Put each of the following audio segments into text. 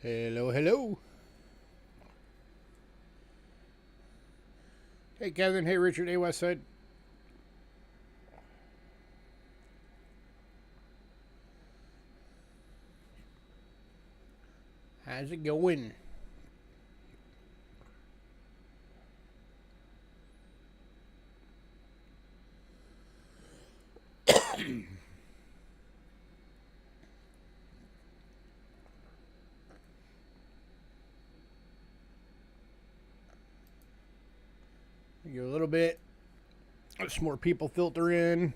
Hello, hello. Hey, Kevin. Hey, Richard. Hey, Westside. How's it going? Get a little bit. Some more people filter in.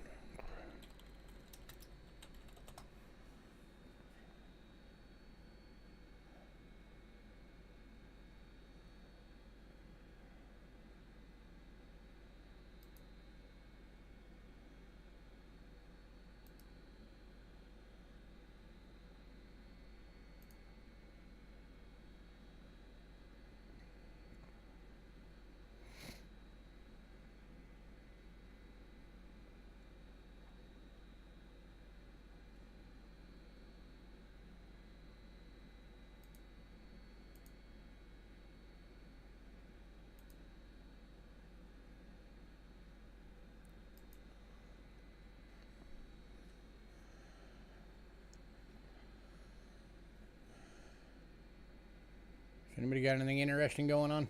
Anybody got anything interesting going on?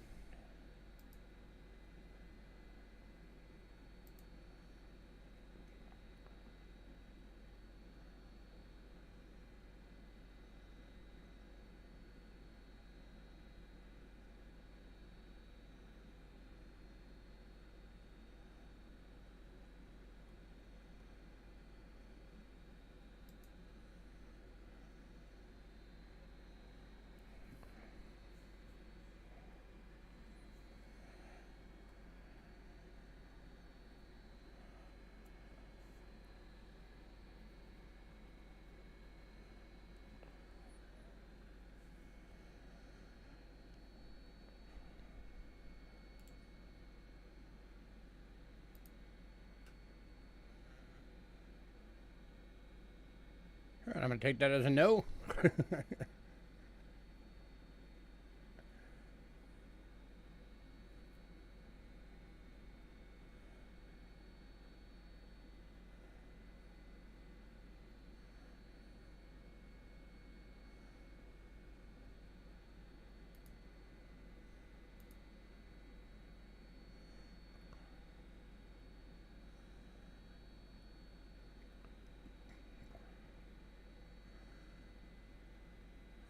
All right, I'm going to take that as a no.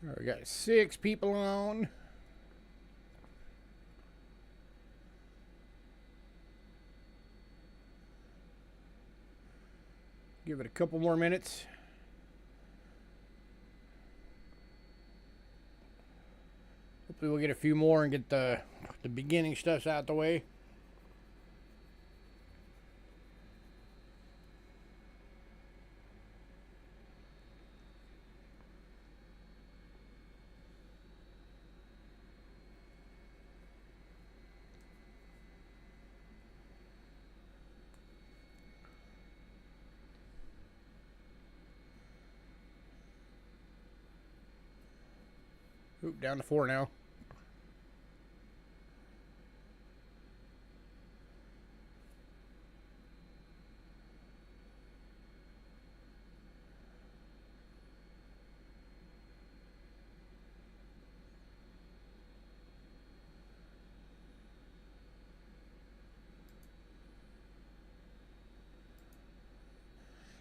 All right, we got 6 people on. Give it a couple more minutes. Hopefully we'll get a few more and get the beginning stuff out the way. Oop, down to 4 now.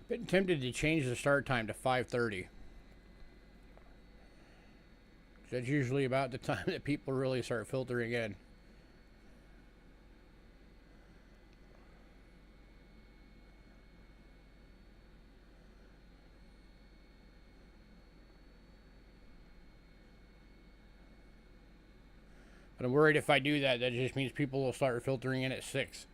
Been tempted to change the start time to 5:30. That's usually about the time that people really start filtering in. But I'm worried if I do that, that just means people will start filtering in at 6.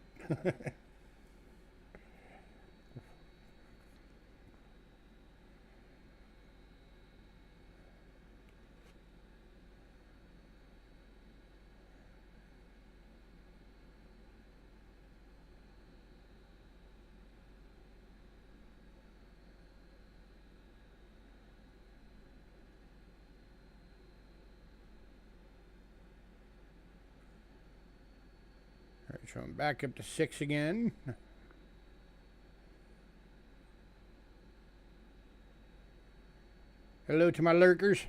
So I'm back up to 6 again. Hello to my lurkers.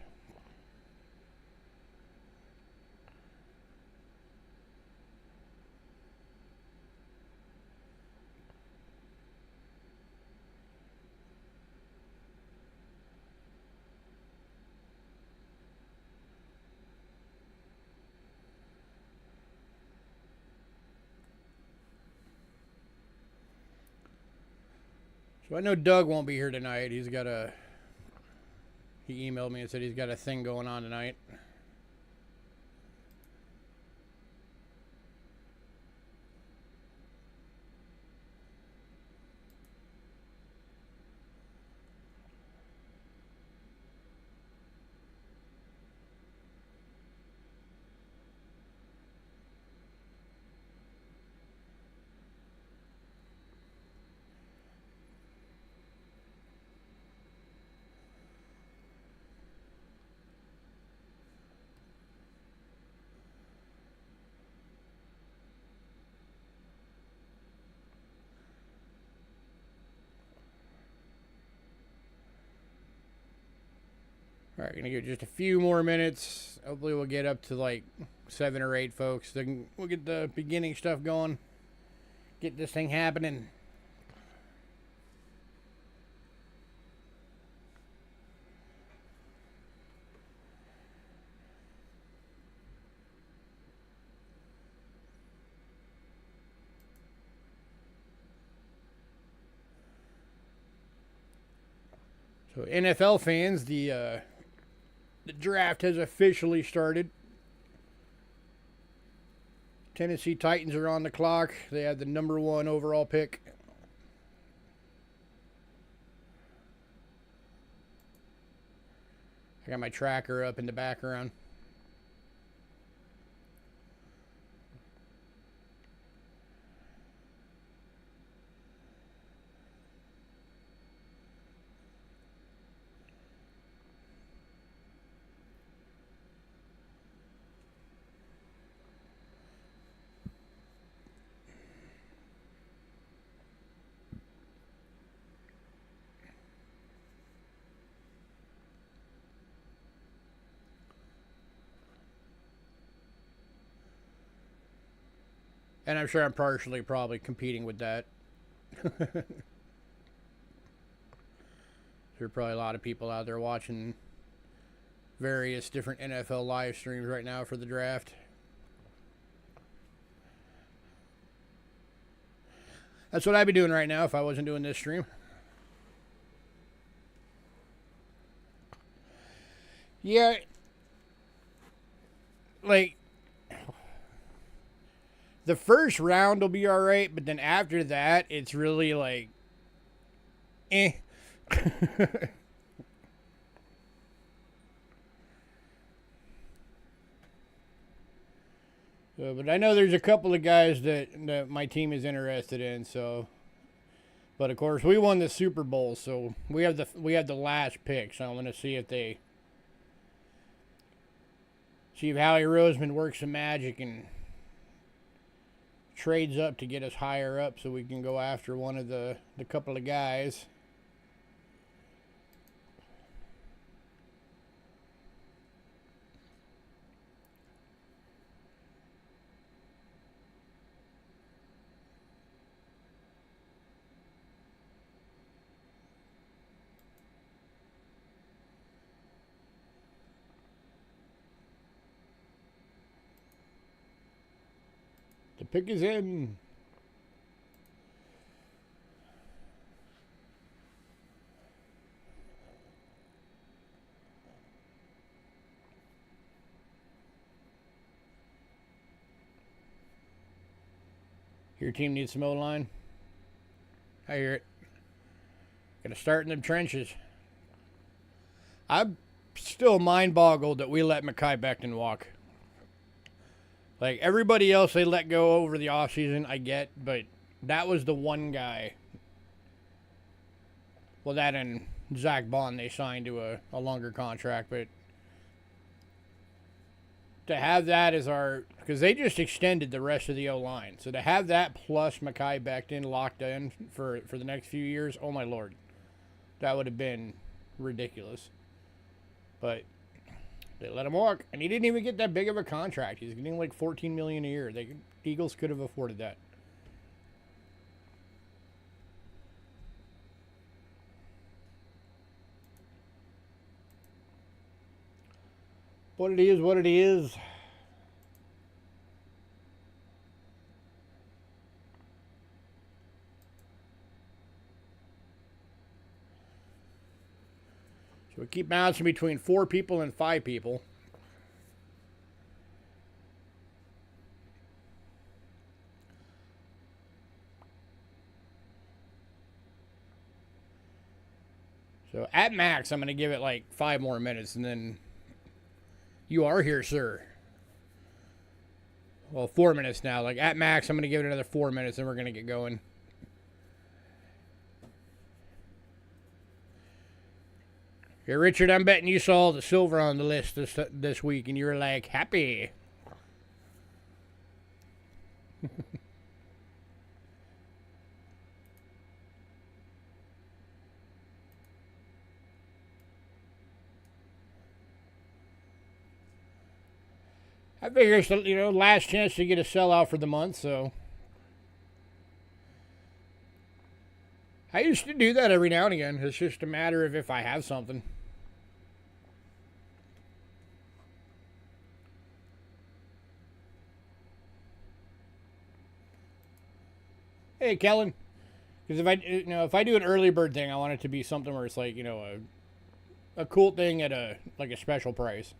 So I know Doug won't be here tonight. He emailed me and said he's got a thing going on tonight. All right, gonna give just a few more minutes. Hopefully we'll get up to like 7 or 8 folks. Then we'll get the beginning stuff going. Get this thing happening. So NFL fans, the draft has officially started. Tennessee Titans are on the clock. They had the #1 overall pick. I got my tracker up in the background. And I'm sure I'm partially probably competing with that. There are probably a lot of people out there watching various different NFL live streams right now for the draft. That's what I'd be doing right now if I wasn't doing this stream. Yeah. Like, the first round will be alright, but then after that, it's really like, eh. But I know there's a couple of guys that my team is interested in, so. But of course, we won the Super Bowl, so we have the last pick. So I want to see if Howie Roseman works some magic and trades up to get us higher up, so we can go after one of the couple of guys. The pick is in. Your team needs some O-line. I hear it. Gotta start in the trenches. I'm still mind-boggled that we let Mekhi Becton walk. Like, everybody else they let go over the offseason, I get, but that was the one guy. Well, that and Zach Bond, they signed to a longer contract, but to have that as our, because they just extended the rest of the O line. So to have that plus Mekhi Becton locked in for the next few years, oh my lord, that would have been ridiculous. But they let him walk, and he didn't even get that big of a contract. He's getting like $14 million a year. The Eagles could have afforded that. What it is, what it is. So we keep bouncing between 4 people and 5 people. So at max, I'm going to give it like 5 more minutes, and then you are here, sir. Well, 4 minutes now. Like at max, I'm going to give it another 4 minutes, and we're going to get going. Here, Richard, I'm betting you saw the silver on the list this week, and you were like, happy. I figure it's the last chance to get a sellout for the month, so I used to do that every now and again. It's just a matter of if I have something. Hey, Kellen, because if I do an early bird thing, I want it to be something where it's like a cool thing at a special price.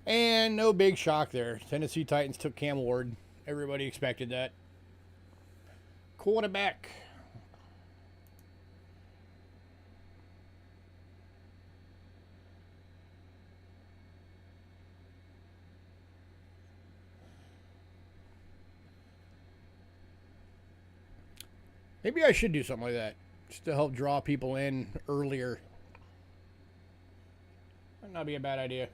And no big shock there. Tennessee Titans took Cam Ward. Everybody expected that. Quarterback. Maybe I should do something like that, just to help draw people in earlier. Might not be a bad idea.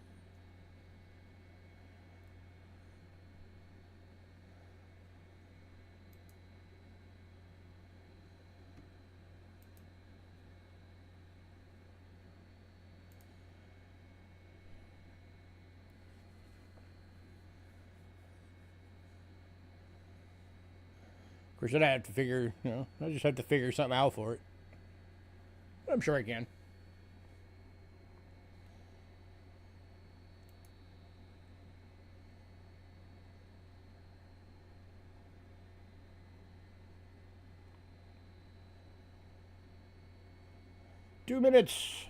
Of course, then I have to figure, I just have to figure something out for it. I'm sure I can. Two minutes.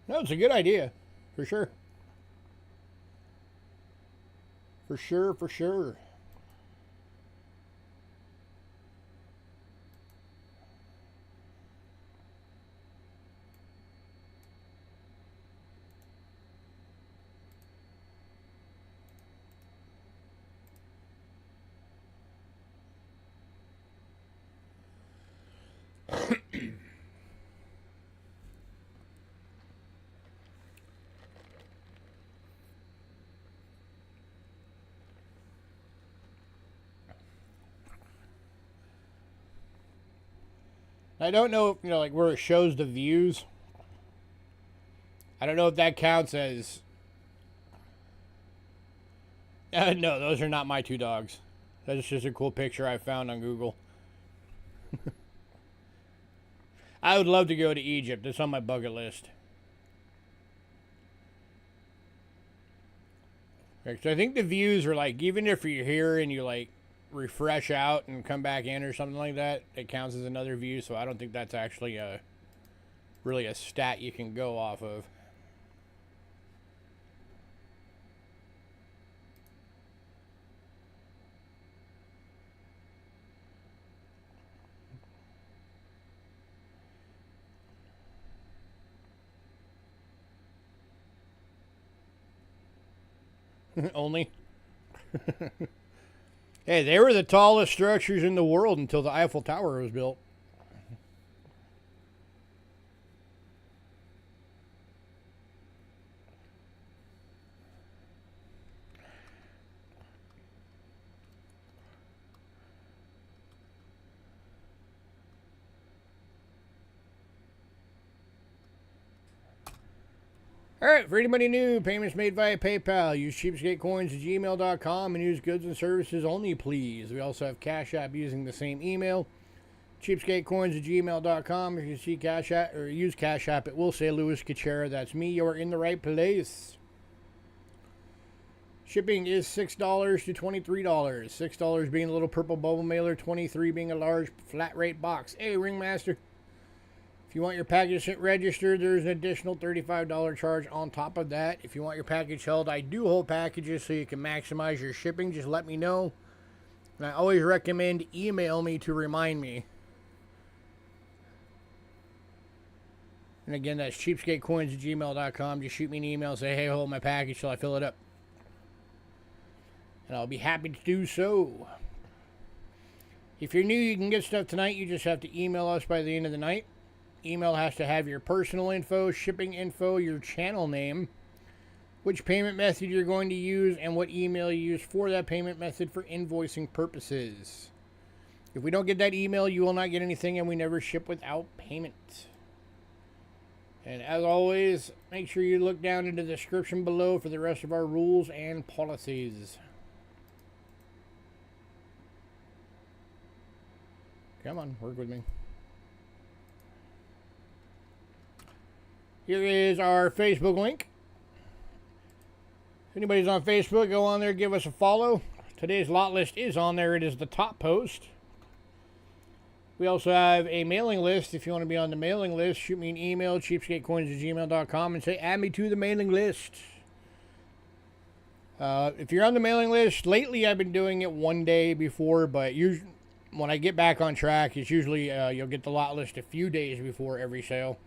No, it's a good idea. For sure. For sure, for sure. I don't know, like where it shows the views. I don't know if that counts as. No, those are not my 2 dogs. That's just a cool picture I found on Google. I would love to go to Egypt. It's on my bucket list. So I think the views are like, even if you're here and you like refresh out and come back in or something like that, it counts as another view. So I don't think that's actually really a stat you can go off of. Only. Hey, they were the tallest structures in the world until the Eiffel Tower was built. All right, for anybody new, payments made via PayPal. Use Cheapskate Coins at gmail.com and use goods and services only, please. We also have Cash App using the same email. Cheapskate Coins at gmail.com. If you see Cash App or use Cash App, it will say Louis Cachera. That's me. You're in the right place. Shipping is $6 to $23. $6 being a little purple bubble mailer, $23 being a large flat rate box. Hey, Ringmaster. If you want your package sent registered, there's an additional $35 charge on top of that. If you want your package held, I do hold packages so you can maximize your shipping. Just let me know. And I always recommend email me to remind me. And again, that's cheapskatecoins at gmail.com. Just shoot me an email and say, hey, hold my package till I fill it up. And I'll be happy to do so. If you're new, you can get stuff tonight. You just have to email us by the end of the night. Email has to have your personal info, shipping info, your channel name, which payment method you're going to use, and what email you use for that payment method for invoicing purposes. If we don't get that email, you will not get anything, and we never ship without payment. And as always, make sure you look down in the description below for the rest of our rules and policies. Come on, work with me. Here is our Facebook link. If anybody's on Facebook, go on there, give us a follow. Today's lot list is on there. It is the top post. We also have a mailing list. If you want to be on the mailing list, shoot me an email, cheapskatecoins@gmail.com, and say, add me to the mailing list. If you're on the mailing list, lately I've been doing it one day before, but usually when I get back on track, it's usually you'll get the lot list a few days before every sale.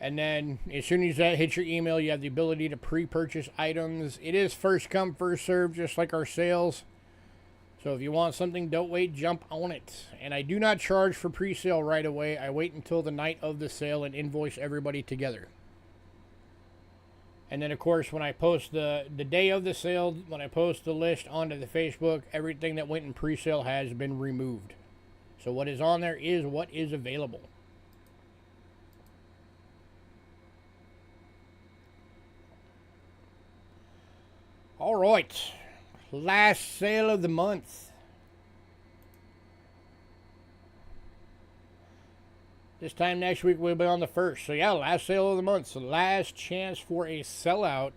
And then as soon as that hits your email, you have the ability to pre-purchase items. It is first come, first serve, just like our sales. So if you want something, don't wait, jump on it. And I do not charge for pre-sale right away. I wait until the night of the sale and invoice everybody together. And then, of course, when I post the day of the sale, when I post the list onto the Facebook, everything that went in pre-sale has been removed. So what is on there is what is available. All right, last sale of the month. This time next week we'll be on the 1st. So yeah, last sale of the month. So last chance for a sellout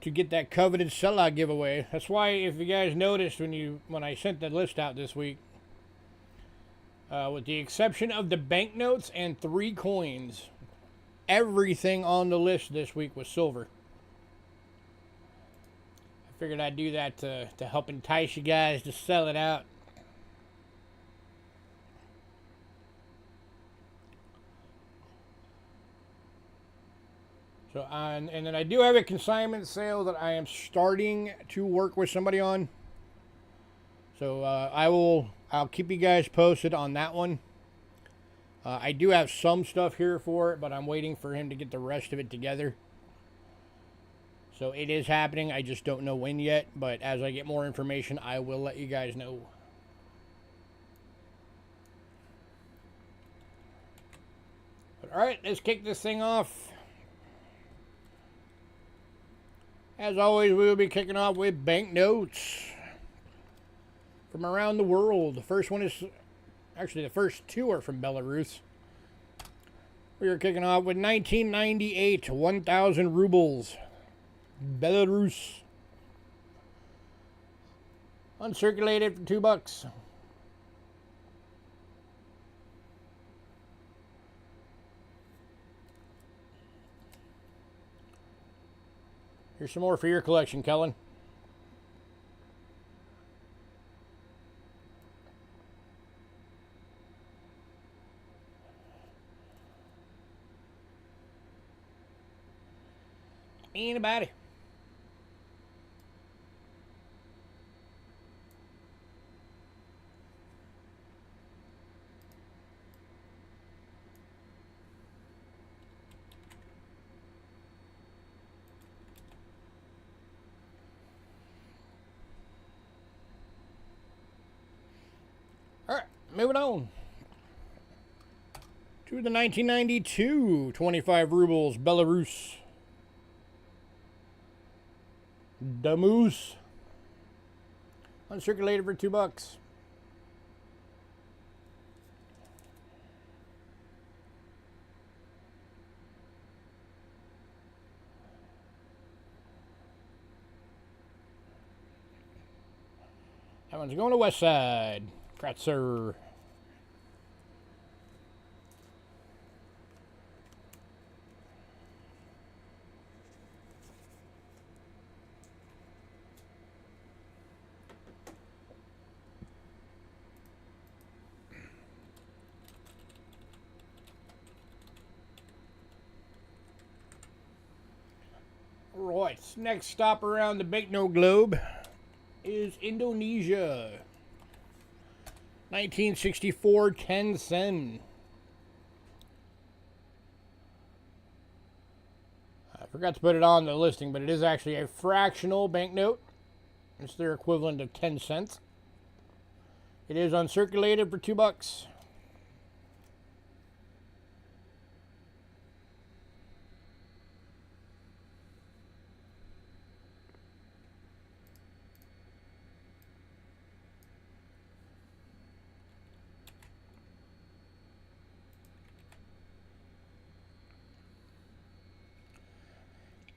to get that coveted sellout giveaway. That's why, if you guys noticed when I sent the list out this week, with the exception of the banknotes and 3 coins, everything on the list this week was silver. Figured I'd do that to help entice you guys to sell it out. So, and then I do have a consignment sale that I am starting to work with somebody on. So I'll keep you guys posted on that one. I do have some stuff here for it, but I'm waiting for him to get the rest of it together. So it is happening. I just don't know when yet. But as I get more information, I will let you guys know. But, all right, let's kick this thing off. As always, we will be kicking off with banknotes from around the world. The first one is, actually the first 2 are from Belarus. We are kicking off with 1998, 1,000 rubles. Belarus. Uncirculated for $2. Here's some more for your collection, Kellen. Anybody? All right, moving on to the 1992 25 rubles Belarus. Damoose. Uncirculated for $2. That one's going to West Side. Kratzer. Right, next stop around the banknote globe is Indonesia. 1964 10 sen. I forgot to put it on the listing, but it is actually a fractional banknote. It's their equivalent of 10 cents. It is uncirculated for $2.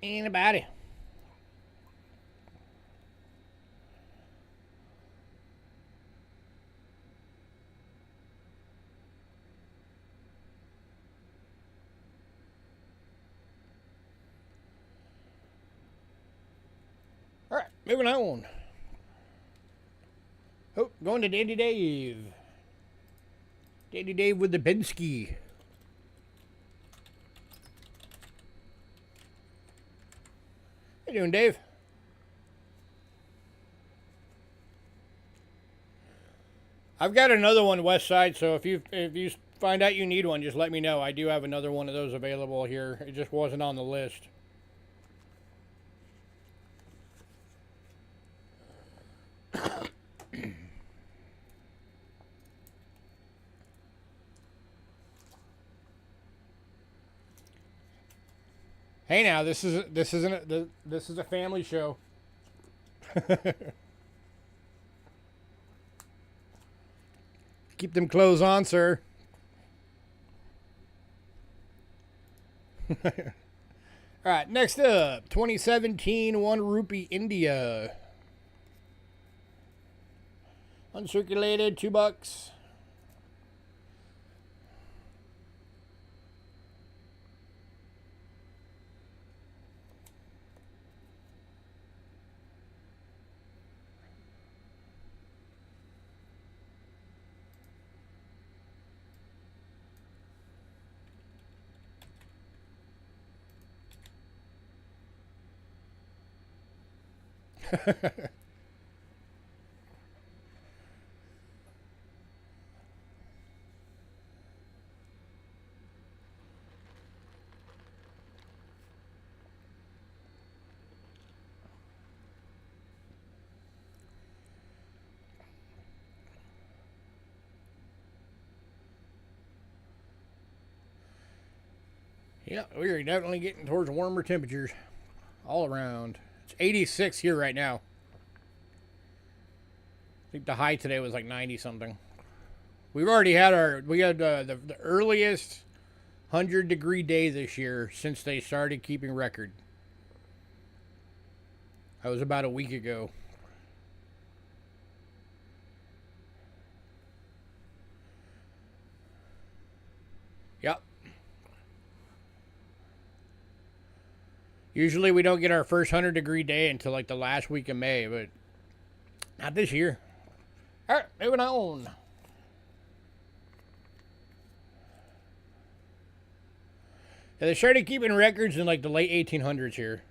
Anybody? All right, moving on. Oh, going to Dandy Dave. Dandy Dave with the Bensky. How you doing, Dave? I've got another one West Side, so if you find out you need one, just let me know. I do have another one of those available here. It just wasn't on the list. Hey, now this is a family show. Keep them clothes on, sir. All right, next up, 2017 1 rupee India. Uncirculated, $2. Yeah, we're definitely getting towards warmer temperatures all around. It's 86 here right now. I think the high today was like 90 something. We've already had the earliest 100-degree day this year since they started keeping record. That was about a week ago. Yep. Usually we don't get our first 100-degree day until like the last week of May, but not this year. All right, moving on. Yeah, they started keeping records in like the late 1800s here.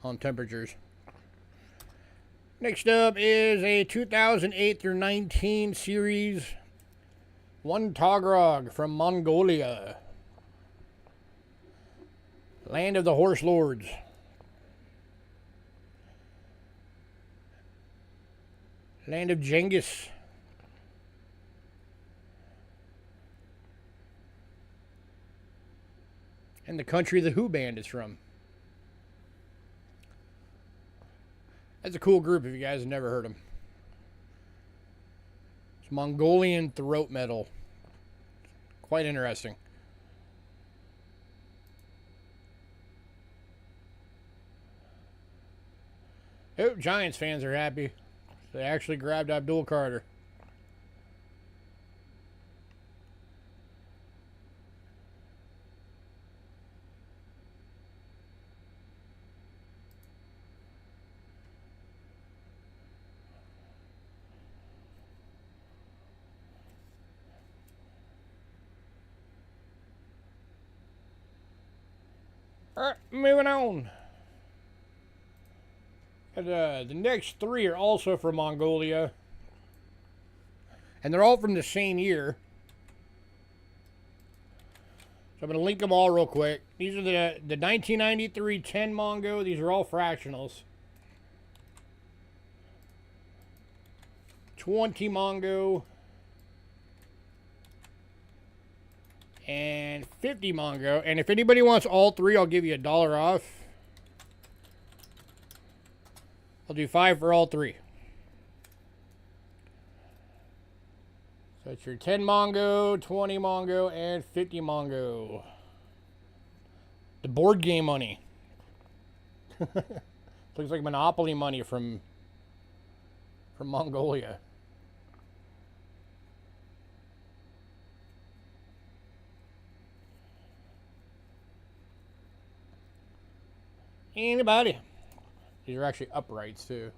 on temperatures. Next up is a 2008 through 19 series 1 Togrog from Mongolia. Land of the Horse Lords. Land of Genghis. And the country the Who band is from. That's a cool group if you guys have never heard them. It's Mongolian throat metal. Quite interesting. Oh, Giants fans are happy. They actually grabbed Abdul Carter. Alright, moving on. And, the next 3 are also from Mongolia. And they're all from the same year. So I'm going to link them all real quick. These are the 1993 10 Mongo. These are all fractionals. 20 Mongo. And 50 Mongo. And if anybody wants all 3, I'll give you $1 off. I'll do 5 for all 3. So it's your 10 Mongo, 20 Mongo, and 50 Mongo. The board game money. Looks like Monopoly money from Mongolia. Anybody? These are actually uprights too.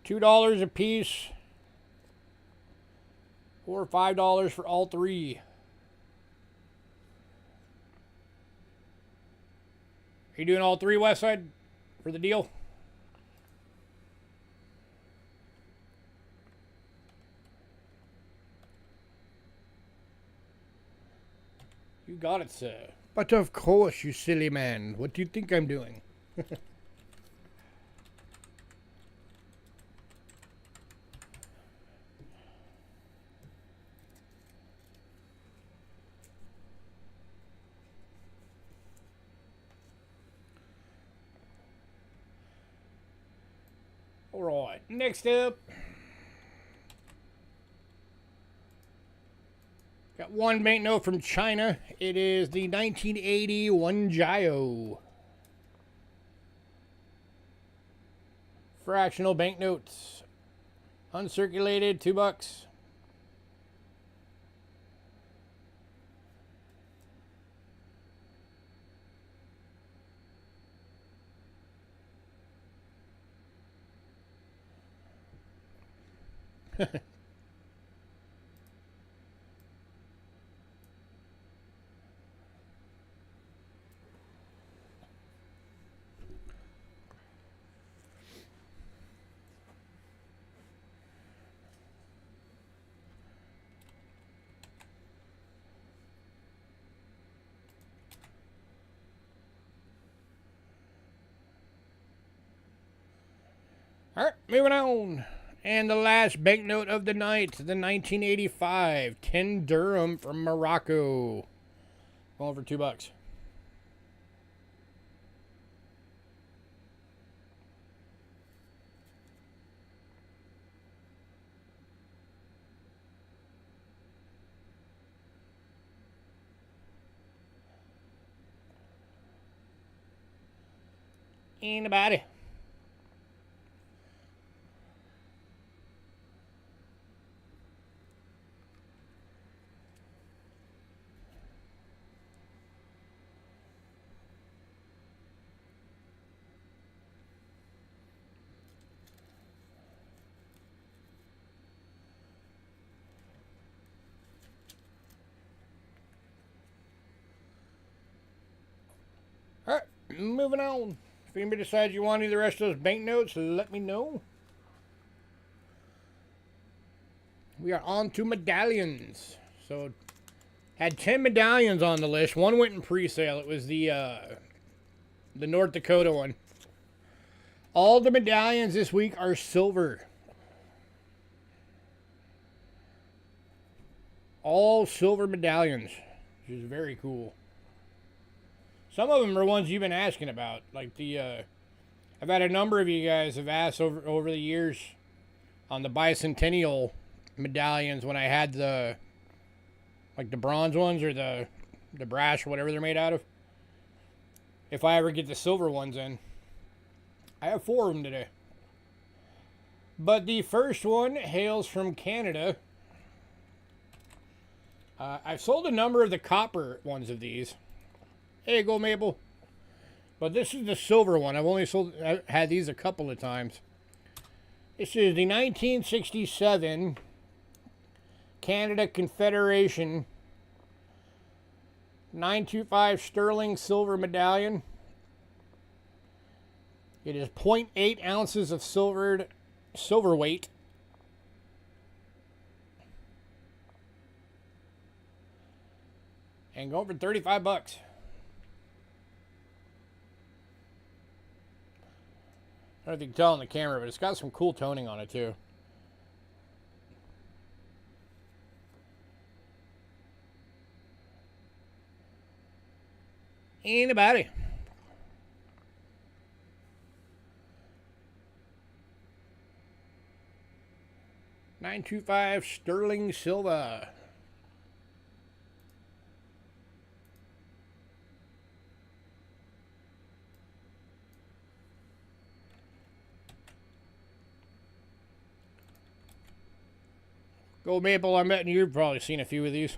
$2 a piece, or $5 for all 3. Are you doing all 3, Westside, for the deal? You got it, sir. But of course, you silly man. What do you think I'm doing? Alright, next up. Got one banknote from China. It is the 1980 1 GAW. Fractional banknotes. Uncirculated, $2. Alright, moving on. And the last banknote of the night, the 1985 10 dirham from Morocco. Going for $2. Anybody? moving on. If anybody decides you want any of the rest of those banknotes, let me know. We are on to medallions. So, had 10 medallions on the list. One went in pre-sale. It was the North Dakota one. All the medallions this week are silver. All silver medallions, which is very cool. Some of them are ones you've been asking about. Like I've had a number of you guys have asked over the years on the bicentennial medallions when I had the bronze ones or the brass or whatever they're made out of. If I ever get the silver ones in. I have 4 of them today. But the first one hails from Canada. I've sold a number of the copper ones of these. There you go, Mabel. But this is the silver one. I've had these a couple of times. This is the 1967 Canada Confederation 925 sterling silver medallion. It is 0.8 ounces of silver weight. And going for 35 bucks. I don't know if you can tell on the camera, but it's got some cool toning on it too. Anybody? $925 sterling silver. Go Maple, I'm betting you've probably seen a few of these.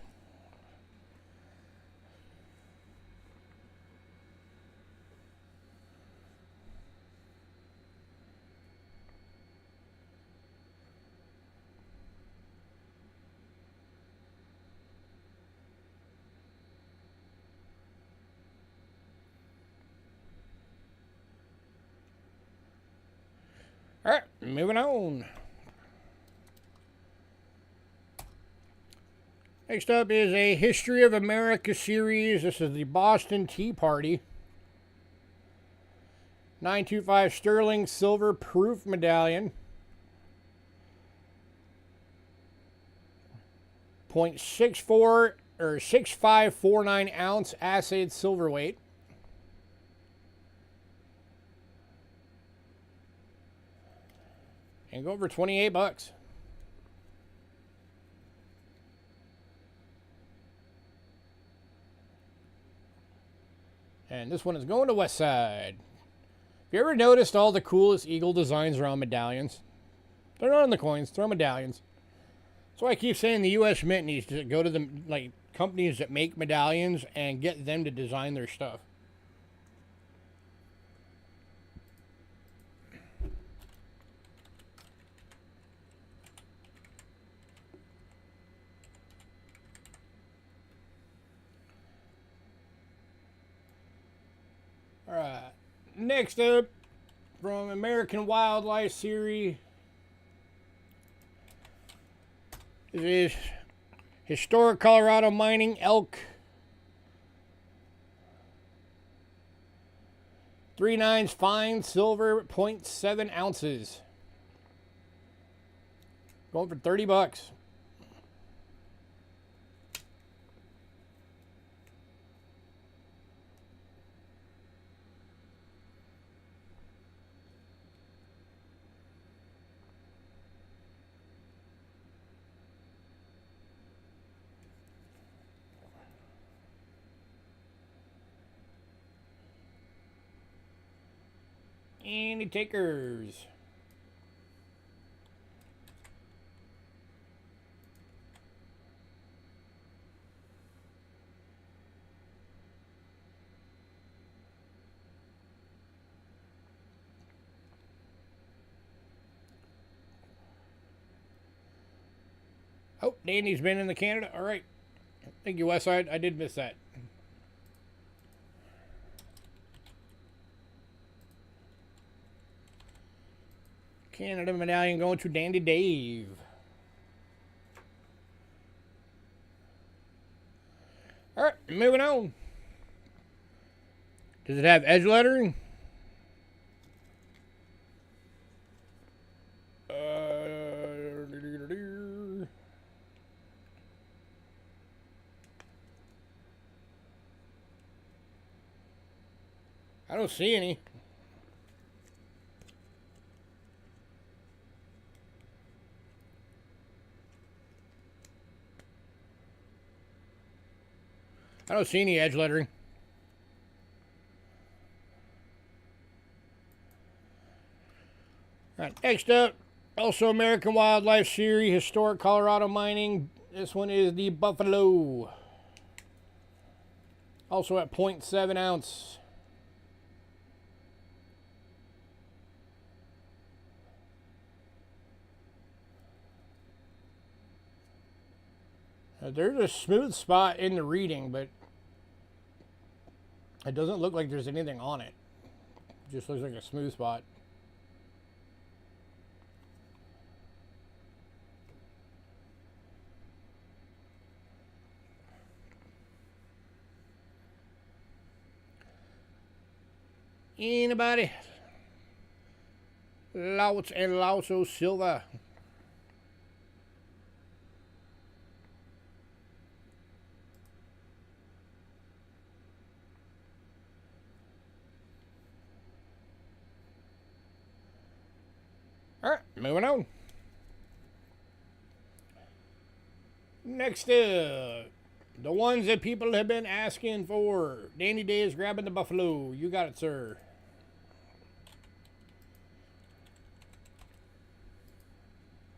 All right, moving on. Next up is a History of America series. This is the Boston Tea Party. 925 sterling silver proof medallion. 0.64 or 6549 ounce assayed silver weight. And go over 28 bucks. And this one is going to West Side. Have you ever noticed all the coolest eagle designs are on medallions? They're not on the coins, they're on medallions. That's why I keep saying the U.S. Mint needs to go to the companies that make medallions and get them to design their stuff. Alright, next up from American Wildlife Series is Historic Colorado Mining Elk. 3/9 fine silver, 0.7 ounces. Going for 30 bucks. Any takers? Oh, Danny's been in the Canada. All right. Thank you, Westside. I did miss that. Canada medallion going to Dandy Dave. All right, moving on. Does it have edge lettering? I don't see any. I don't see any edge lettering. All right, next up, also American Wildlife Series, Historic Colorado Mining. This one is the Buffalo. Also at 0.7 ounce. There's a smooth spot in the reading, but it doesn't look like there's anything on it. It just looks like a smooth spot. Anybody? Louts and Lauso Silva. All right, moving on. Next up, the ones that people have been asking for. Danny Day is grabbing the Buffalo. You got it, sir.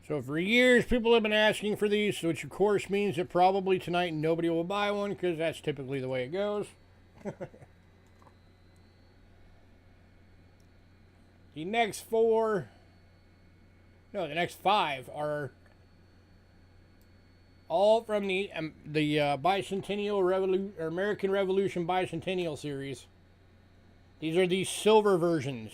So for years, people have been asking for these, which of course means that probably tonight nobody will buy one because that's typically the way it goes. The next next five are all from the Bicentennial American Revolution Bicentennial series. These are the silver versions.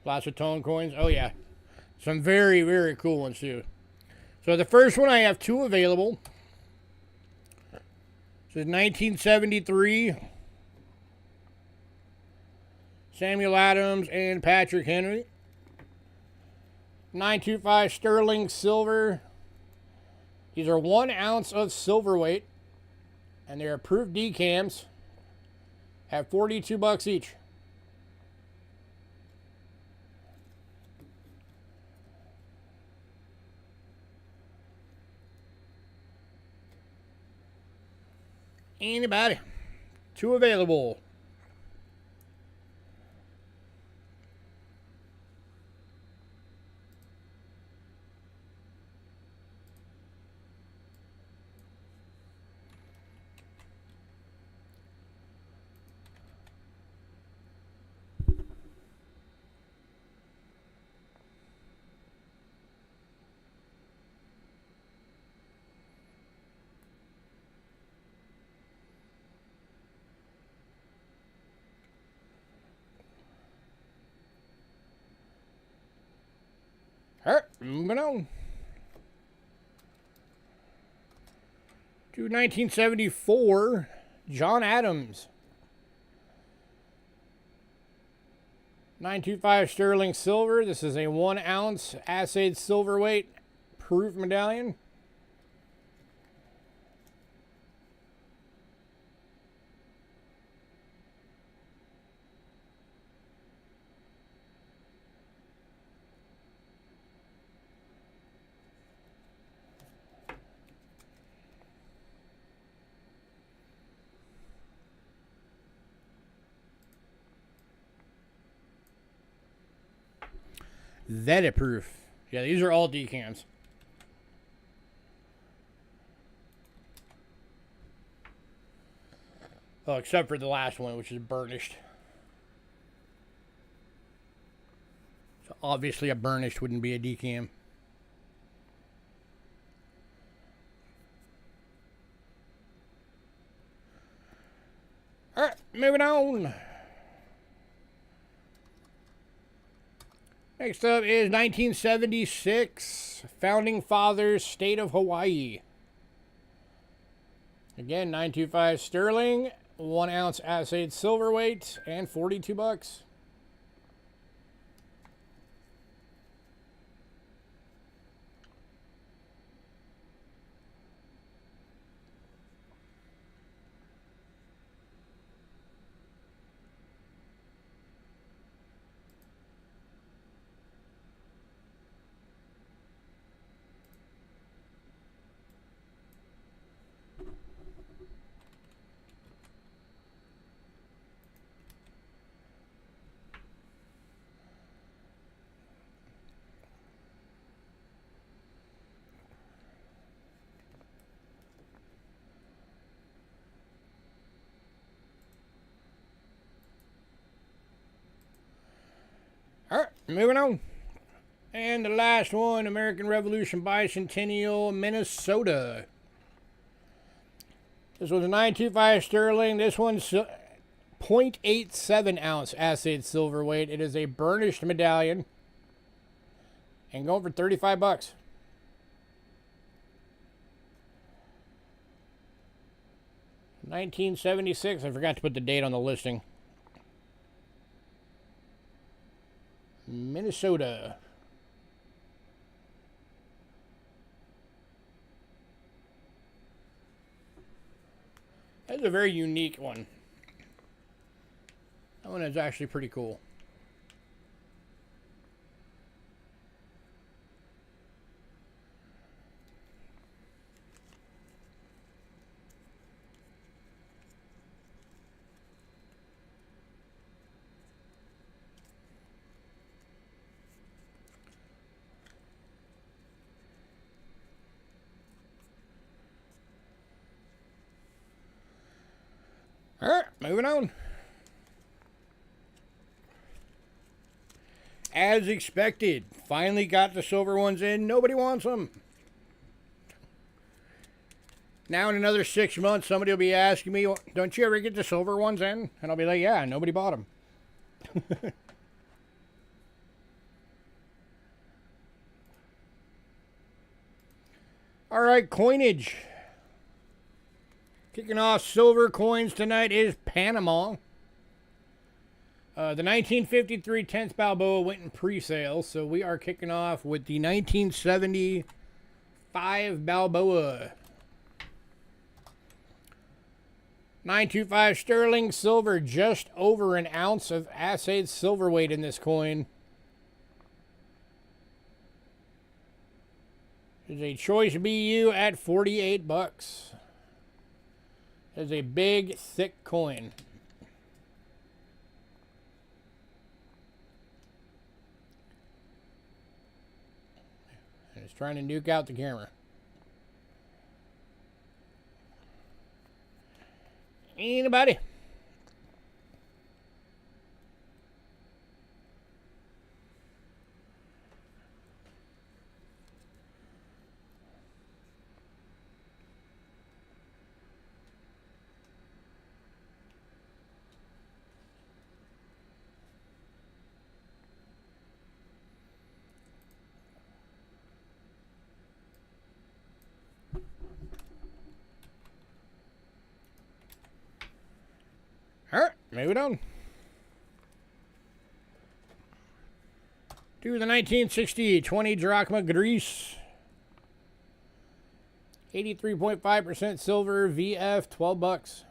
Lots of tone coins. Oh yeah, some very, very cool ones too. So the first one, I have two available. This is 1973. Samuel Adams and Patrick Henry. 925 sterling silver. These are 1 ounce of silver weight, and they're approved decams. Have $42 each. Anybody? Two available. Alright, moving on. To 1974, John Adams. 925 sterling silver. This is a 1 ounce assayed silver weight proof medallion. Vetted proof. Yeah, these are all decams. Oh, except for the last one, which is burnished. So obviously a burnished wouldn't be a decam. Alright, moving on. Next up is 1976, Founding Fathers, State of Hawaii. Again, 925 sterling, 1 ounce assayed silver weight, and $42. All right, moving on. And the last one, American Revolution Bicentennial, Minnesota. This was a 925 sterling. This one's 0.87 ounce assayed silver weight. It is a burnished medallion. And going for $35. $1976. I forgot to put the date on the listing. Minnesota. That's a very unique one. That one is actually pretty cool. All right, moving on. As expected, finally got the silver ones in. Nobody wants them. Now in another 6 months, somebody will be asking me, don't you ever get the silver ones in? And I'll be like, yeah, nobody bought them. All right, coinage. Kicking off silver coins tonight is Panama. The 1953 10th Balboa went in pre-sale, so we are kicking off with the 1975 Balboa. 925 sterling silver, just over an ounce of assayed silver weight in this coin. There's a choice BU at $48. It's a big, thick coin. And it's trying to nuke out the camera. Anybody? All right, moving on. To the 1960 20 drachma Greece. 83.5% silver, VF, $12.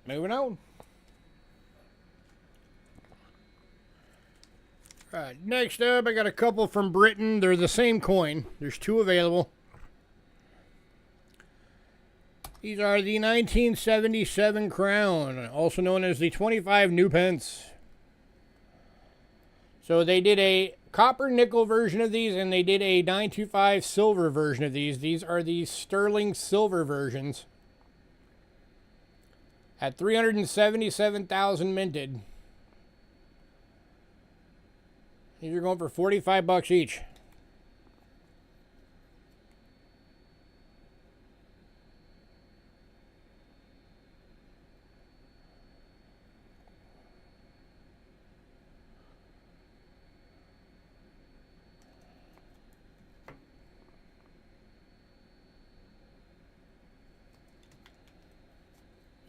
moving on. All right, next up, I got a couple from Britain. They're the same coin. There's two available. These are the 1977 crown, also known as the 25 new pence. So they did a copper nickel version of these, and they did a 925 silver version of these. These are the sterling silver versions. At 377,000 minted. These are going for $45 each.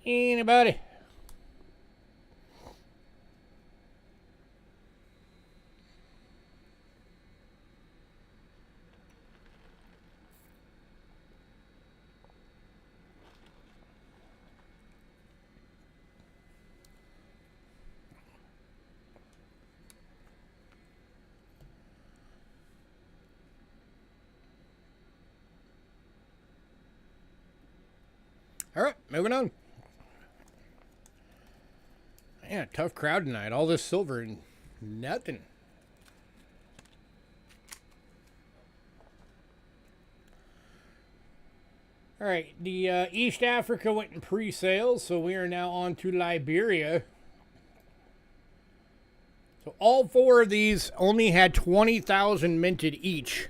Anybody? All right, moving on. Yeah, tough crowd tonight. All this silver and nothing. All right, the East Africa went in pre-sales, so we are now on to Liberia. So all four of these only had 20,000 minted each.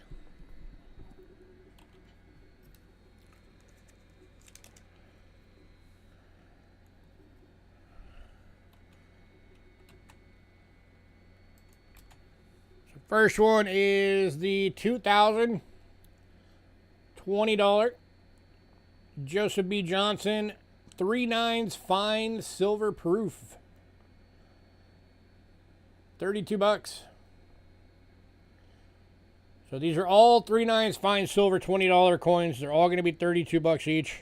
First one is the 2000 $20 Joseph B. Johnson 3/9 fine silver proof. $32. So these are all 3/9 fine silver $20 coins. They're all going to be $32 each.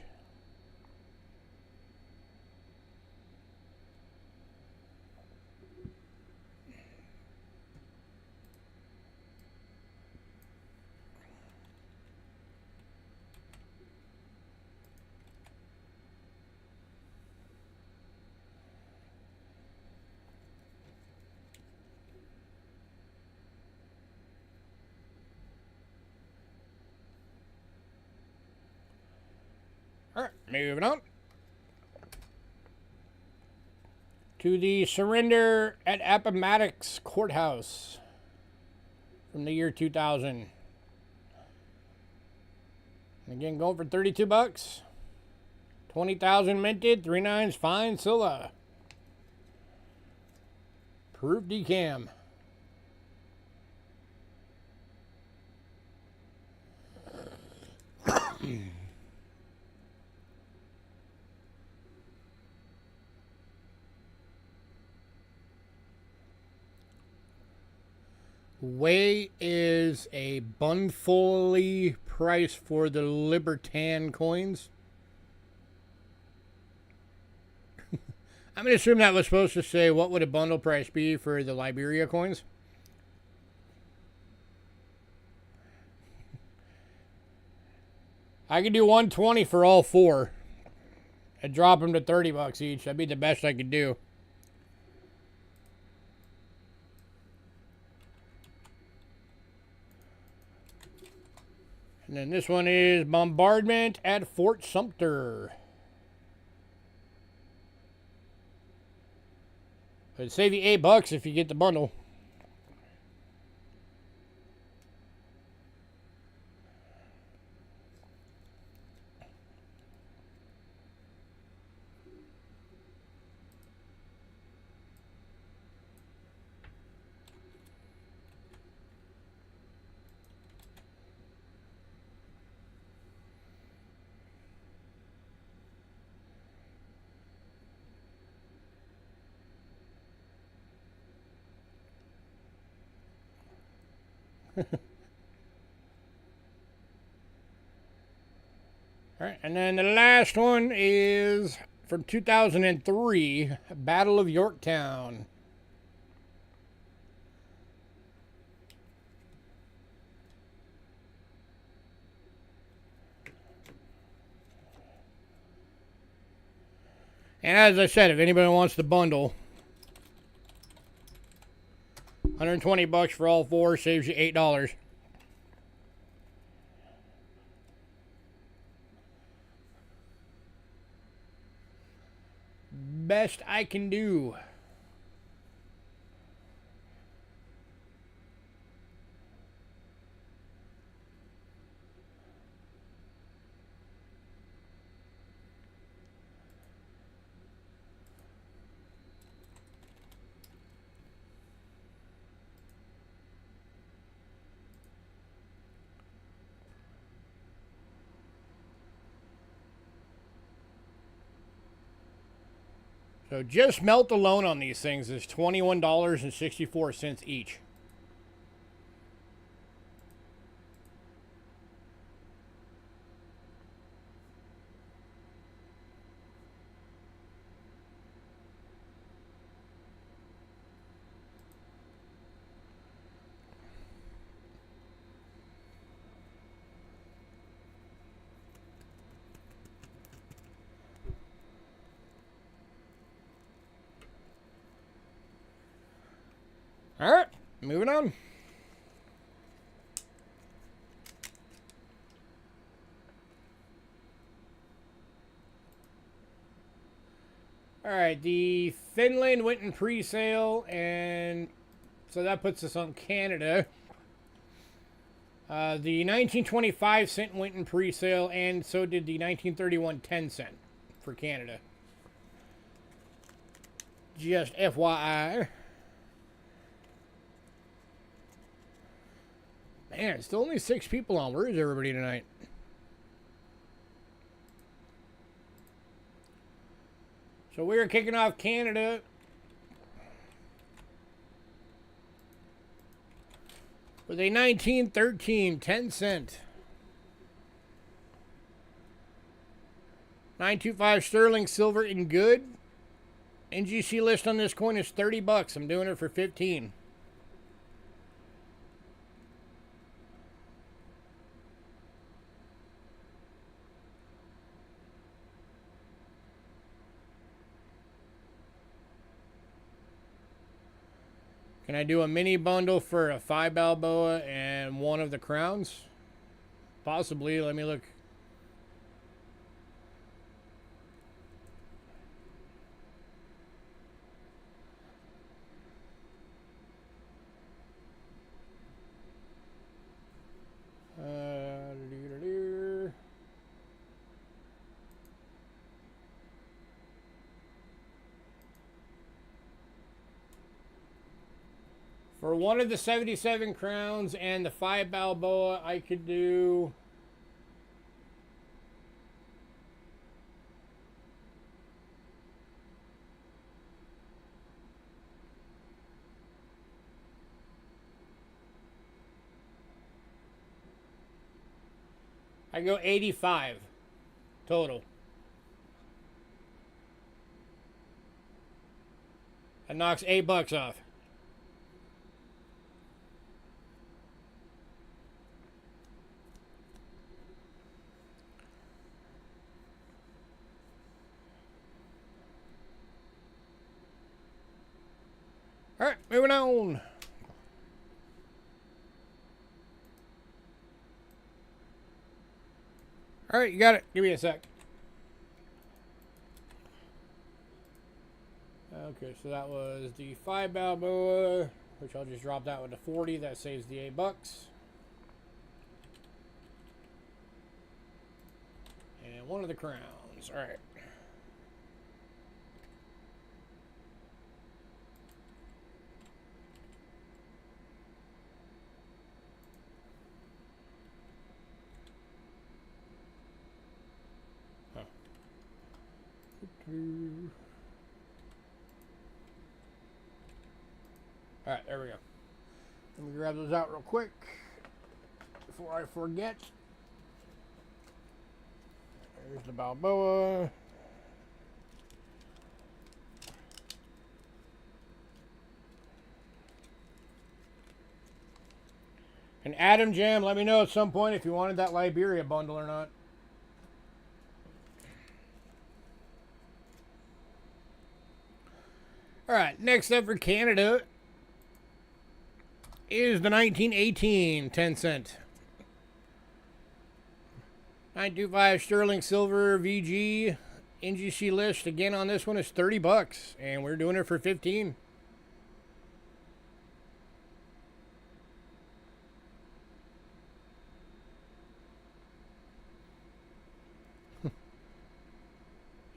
All right, moving on to the surrender at Appomattox Courthouse from the year 2000. Again, going for $32. 20,000 minted, 3/9 fine silver. Proof decam. Way is a bundfully price for the Libertan coins. I'm going to assume that was supposed to say what would a bundle price be for the Liberia coins. I could do 120 for all four and drop them to $30 each. That'd be the best I could do. And then this one is bombardment at Fort Sumter. It'd save you $8 if you get the bundle. All right, and then the last one is from 2003, Battle of Yorktown. And as I said, if anybody wants the bundle, $120 for all four, saves you $8. Best I can do. So just melt alone on these things is $21.64 each. All right, moving on. All right, the Finland went in pre-sale, and so that puts us on Canada. The 1925 cent went in pre-sale, and so did the 1931 10 cent for Canada. Just FYI. Man, it's still only 6 people on. Where is everybody tonight? So we are kicking off Canada with a 1913 10 cent. 925 sterling silver in good. NGC list on this coin is $30. I'm doing it for 15. Can I do a mini bundle for a 5 Balboa and one of the crowns? Possibly. Let me look. For one of the 77 crowns and the 5 Balboa, I could do... I go 85 total. That knocks $8 off. All right, moving on. All right, you got it. Give me a sec. Okay, so that was the 5 Balboa, which I'll just drop that one to 40. That saves the $8. And one of the crowns. All right. Alright, there we go. Let me grab those out real quick before I forget. There's the Balboa. And Adam Jam, let me know at some point if you wanted that Liberia bundle or not. All right, next up for Canada is the 1918 10 cent. 925 sterling silver VG NGC list. Again on this one is $30, and we're doing it for 15.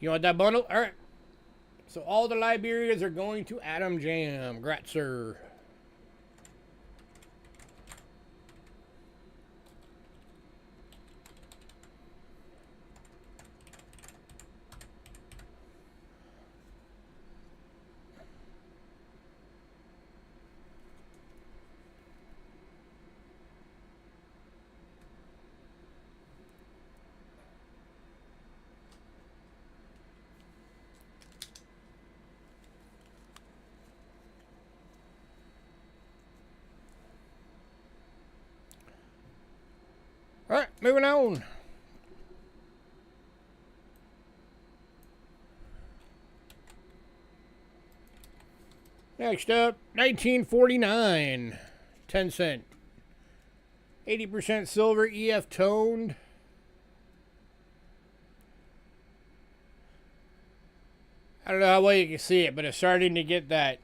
You want that bundle? All right. So all the Liberias are going to Adam Jam. Grat, sir. All right, moving on. Next up, 1949, 10 cent. 80% silver, EF toned. I don't know how well you can see it, but it's starting to get that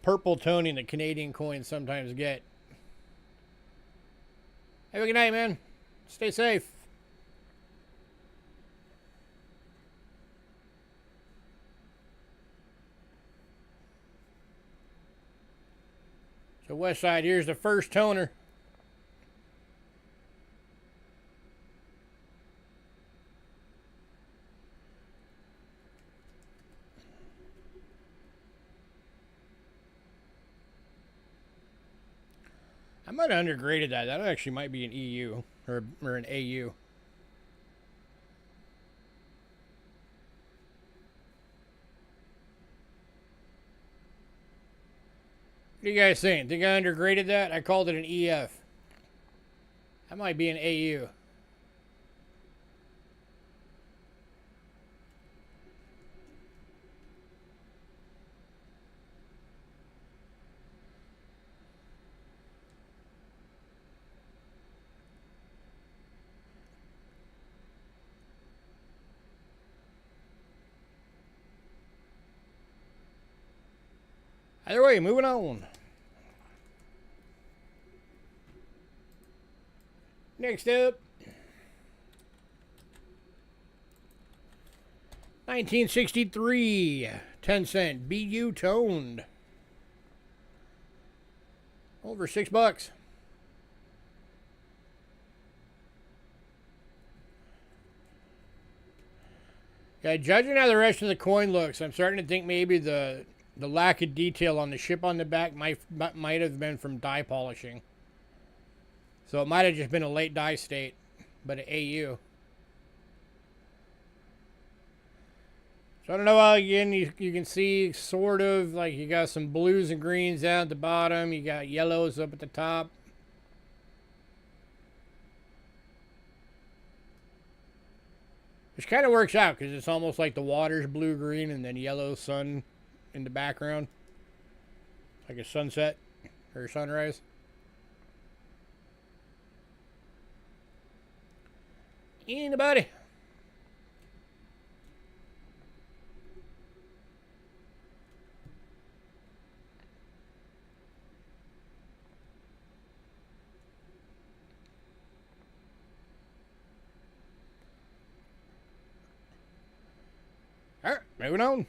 purple toning that Canadian coins sometimes get. Have a good night, man. Stay safe. So West Side, here's the first toner. I might have undergraded that. That actually might be an EU or an AU. What do you guys think? Think I undergraded that? I called it an EF. That might be an AU. Either way, moving on. Next up, 1963, 10 cent, BU toned. Over $6. Yeah, judging how the rest of the coin looks, I'm starting to think maybe the lack of detail on the ship on the back might have been from dye polishing. So it might have just been a late dye state, but an AU. So I don't know how, again, you can see sort of like you got some blues and greens down at the bottom. You got yellows up at the top. Which kind of works out because it's almost like the water's blue-green and then yellow sun in the background. Like a sunset or a sunrise. Anybody? All right, moving on.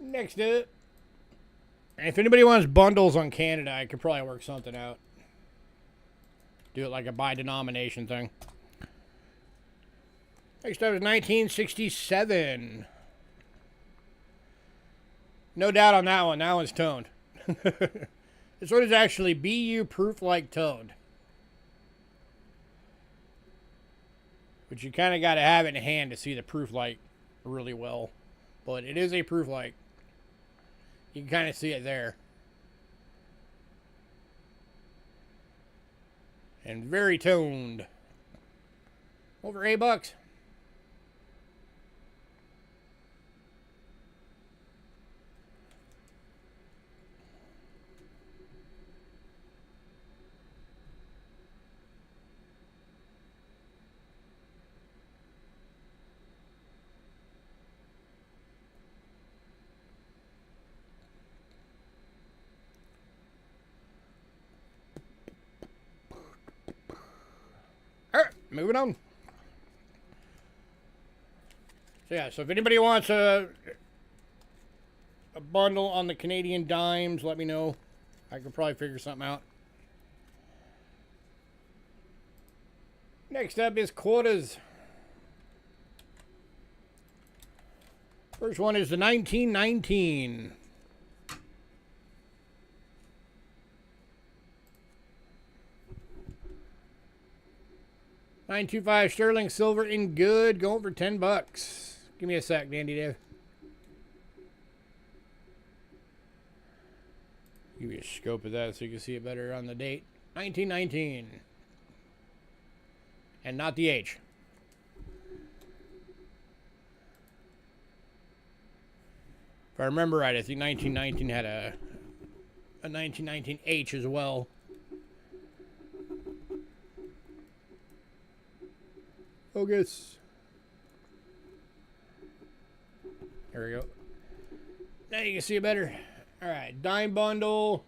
Next up, if anybody wants bundles on Canada, I could probably work something out. Do it like a by denomination thing. Next up is 1967. No doubt on that one. That one's toned. This one is actually BU proof like toned. But you kind of got to have it in hand to see the proof light really well. But it is a proof light. You can kind of see it there. And very toned. Over $8. Alright, moving on. So yeah, so if anybody wants a bundle on the Canadian dimes, let me know. I could probably figure something out. Next up is quotas. First one is the 1919. $9.25 sterling silver in good, going for $10. Give me a sec, Dandy Dave. Give you a scope of that so you can see it better on the date. 1919. And not the H. If I remember right, I think 1919 had a 1919H as well. Focus. There we go. Now you can see it better. Alright, dime bundle.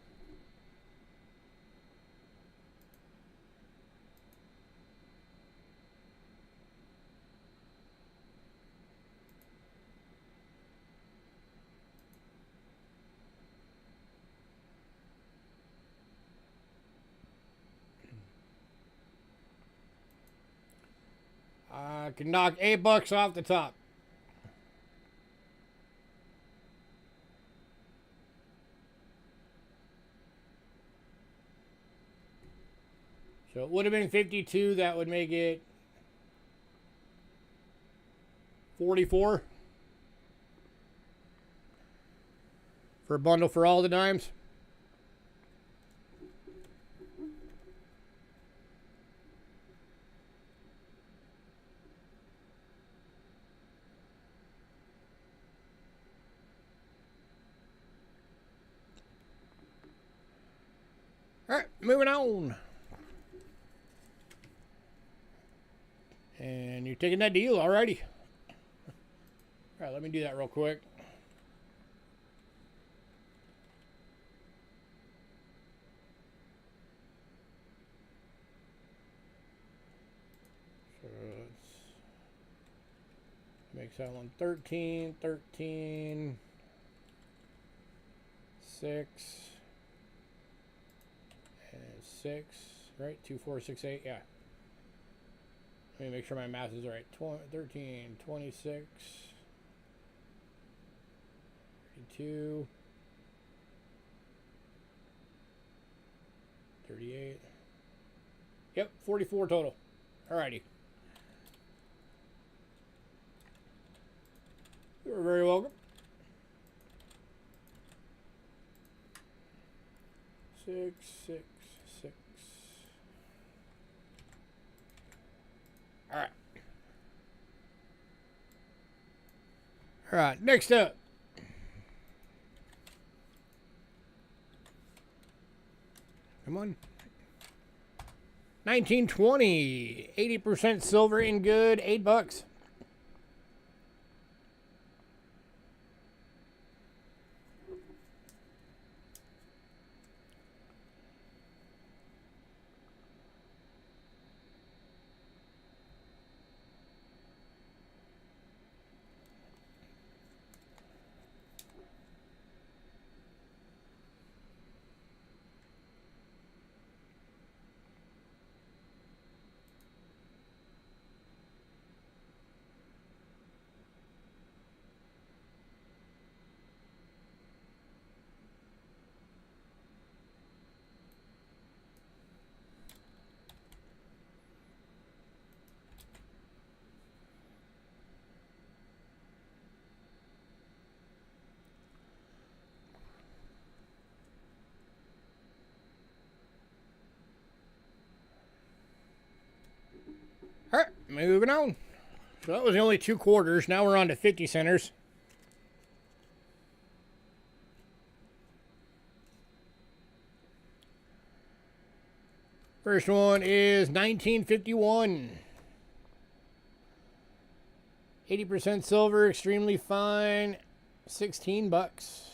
I can knock $8 off the top. So it would have been 52. That would make it 44 for a bundle for all the dimes. All right, moving on. And you're taking that deal, alrighty. All right, let me do that real quick. So makes that one 13, 13, 6, and 6, right? 2, 4, 6, 8, yeah. Let me make sure my math is right. 13, 26, 32, 38. Yep, 44 total. Alrighty. You're very welcome. 6, 6, 6. All right. All right, next up. Come on. 1920. 80% silver in good, $8. moving on. So that was the only 2 quarters. Now we're on to 50 centers. First one is 1951. 80% silver, extremely fine, $16.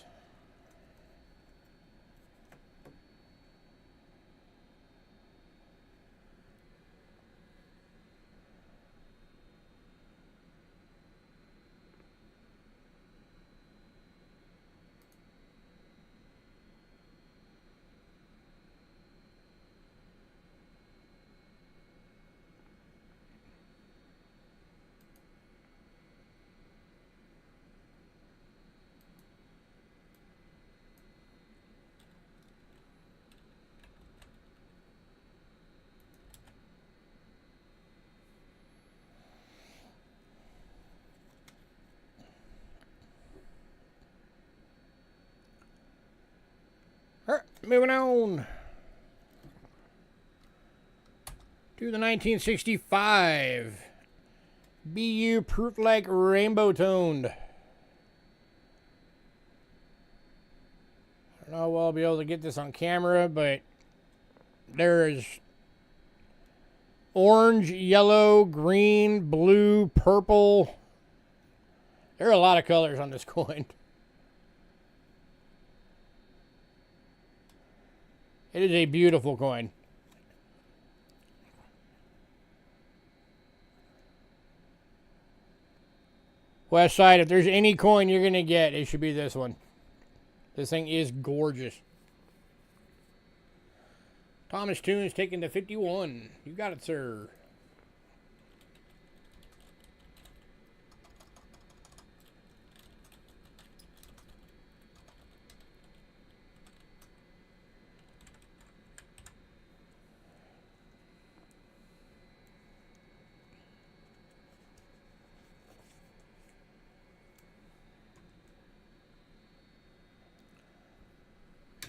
Alright, moving on to the 1965 BU Proof Like Rainbow Toned. I don't know how well I'll be able to get this on camera, but there's orange, yellow, green, blue, purple. There are a lot of colors on this coin. It is a beautiful coin. West Side, if there's any coin you're going to get, it should be this one. This thing is gorgeous. Thomas Tunes taking the 51. You got it, sir.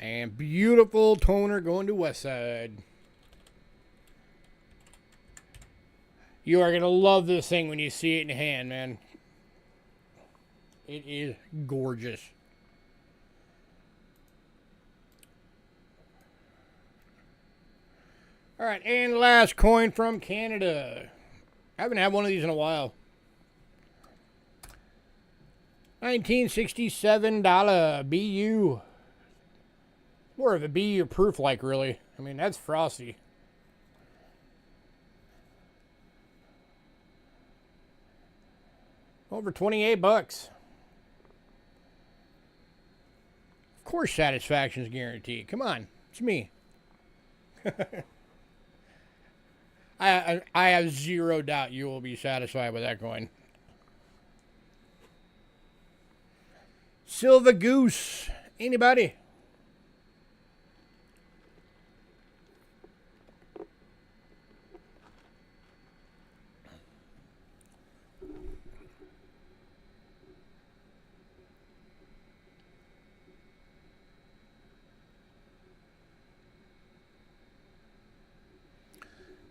And beautiful toner going to West Side. You are going to love this thing when you see it in hand, man. It is gorgeous. All right, and last coin from Canada. I haven't had one of these in a while. $1967 BU. More of a BU proof like, really. I mean, that's frosty. Over 28 bucks. Of course satisfaction's guaranteed. Come on, it's me. I have zero doubt you will be satisfied with that coin. Silver Goose. Anybody?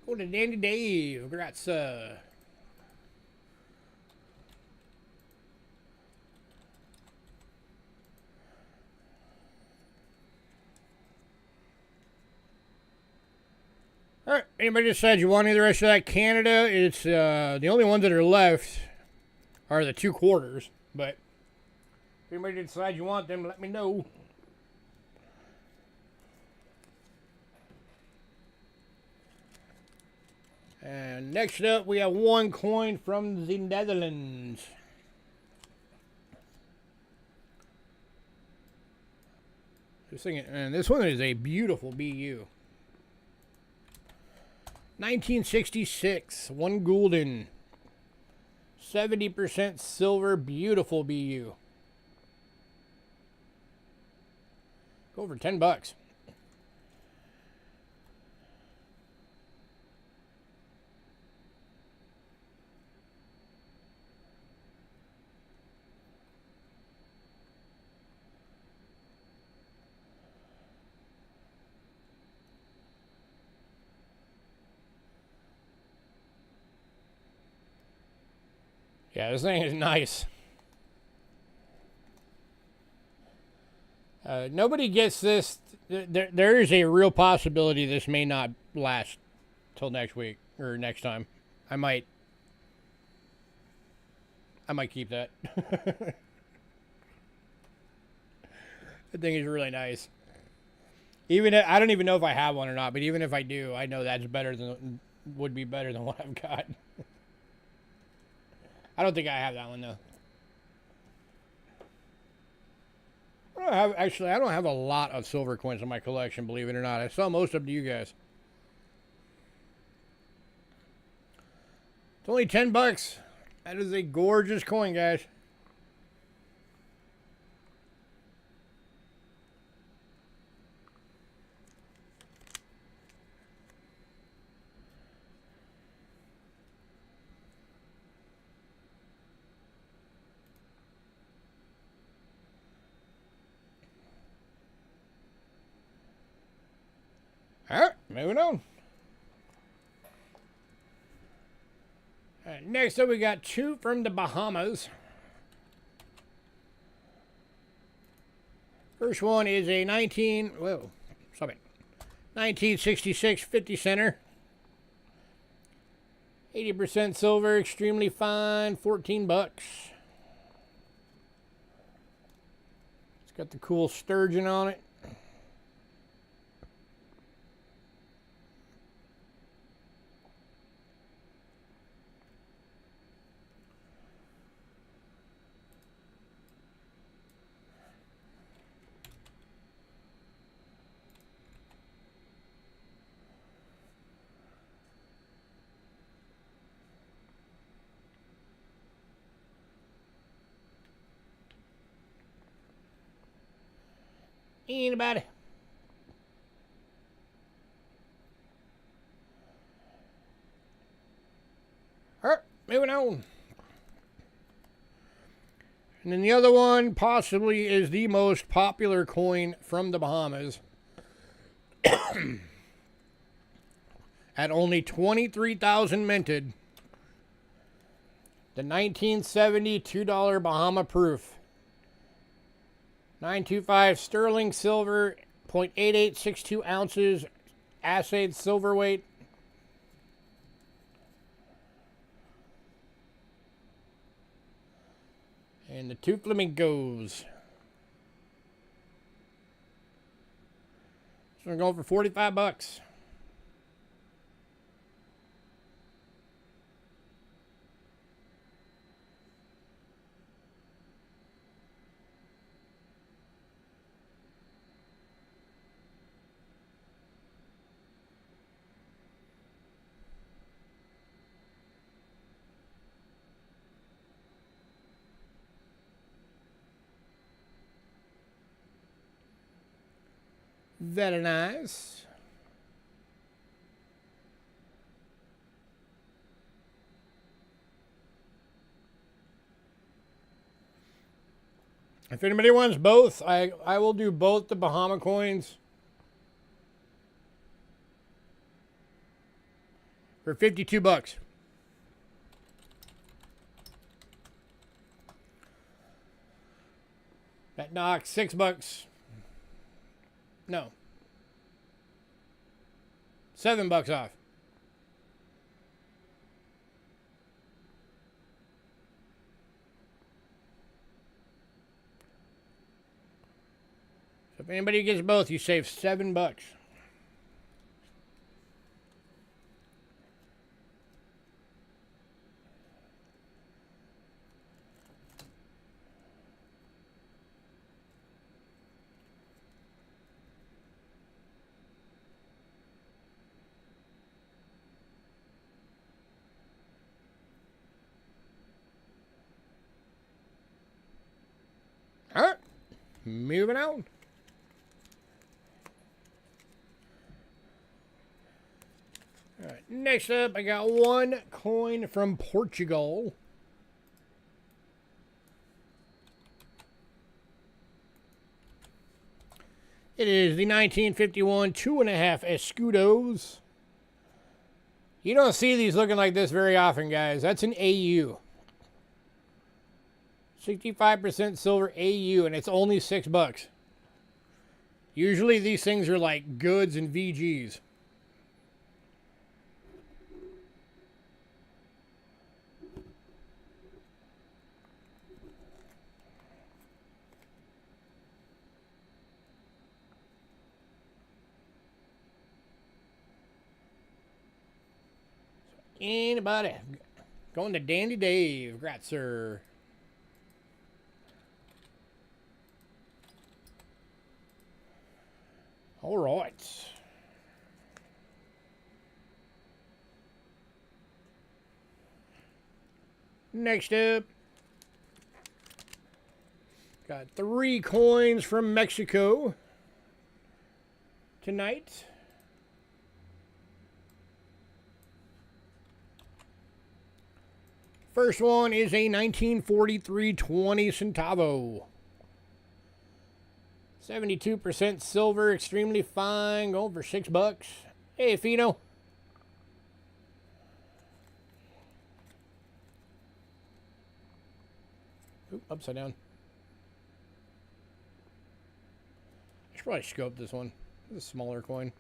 Go to Dandy Dave. Congrats. Alright, anybody decides you want any of the rest of that Canada? It's the only ones that are left are the 2 quarters. But if anybody decides you want them, let me know. And next up, we have one coin from the Netherlands. This one is a beautiful BU. 1966, 1 gulden. 70% silver, beautiful BU. Go for 10 bucks. Yeah, this thing is nice. Nobody gets this. There is a real possibility this may not last till next week or next time. I might keep that. The thing is really nice. I don't even know if I have one or not, but even if I do, I know that's would be better than what I've got. I don't think I have that one though. I don't have a lot of silver coins in my collection, believe it or not. I sell most of them to you guys. It's only $10. That is a gorgeous coin, guys. All right, moving on. All right, next up, we got two from the Bahamas. First one is a 1966 50 center. 80% silver, extremely fine, $14. It's got the cool sturgeon on it. Anybody? All right, moving on. And then the other one possibly is the most popular coin from the Bahamas. At only 23,000 minted. The 1970 $2 Bahama proof. 925 sterling silver, 0.8862 ounces, assayed silver weight. And the two flamingos. So we're going for $45. Very nice. If anybody wants both, I will do both the Bahama coins for $52. That knocks $6. No. $7 off. So if anybody gets both, you save $7. All right, moving on. All right, next up, I got one coin from Portugal. It is the 1951 2.5 escudos. You don't see these looking like this very often, guys. That's an AU. 65% silver AU, and it's only $6. Usually these things are like goods and VGs. Anybody? Going to Dandy Dave. Gratzer. All right. Next up, got 3 coins from Mexico tonight. First one is a 1943 20 centavo. 72% silver, extremely fine, going for $6. Hey, Fino. Oop, upside down. I should probably scope this one. This is a smaller coin.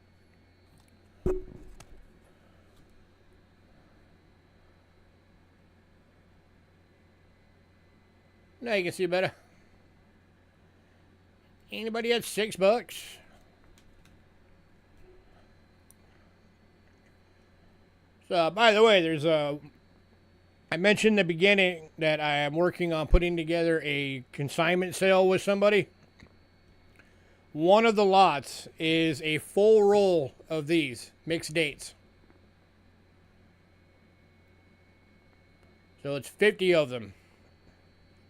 Now you can see better. Anybody at $6? So, by the way, there's a... I mentioned in the beginning that I am working on putting together a consignment sale with somebody. One of the lots is a full roll of these mixed dates. So it's 50 of them.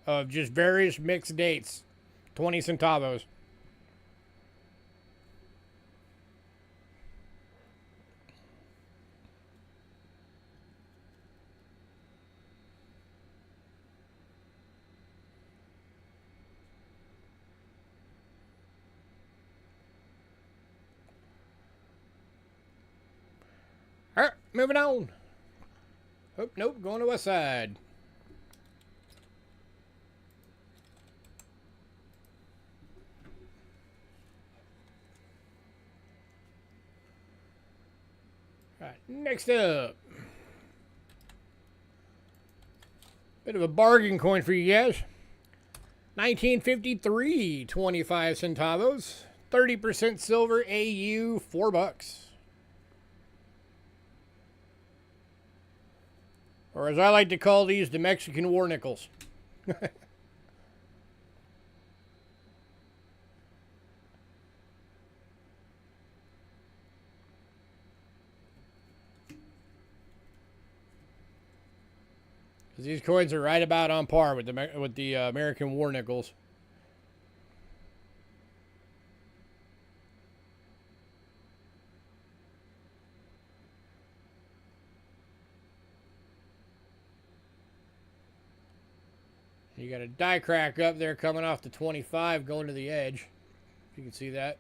Of just various mixed dates. 20 centavos. Alright, moving on. Oh, nope, going to west side. Alright, next up. Bit of a bargain coin for you guys. 1953, 25 centavos. 30% silver, AU, $4. Or as I like to call these, the Mexican war nickels. These coins are right about on par with the American war nickels. You got a die crack up there coming off the 25 going to the edge. If you can see that.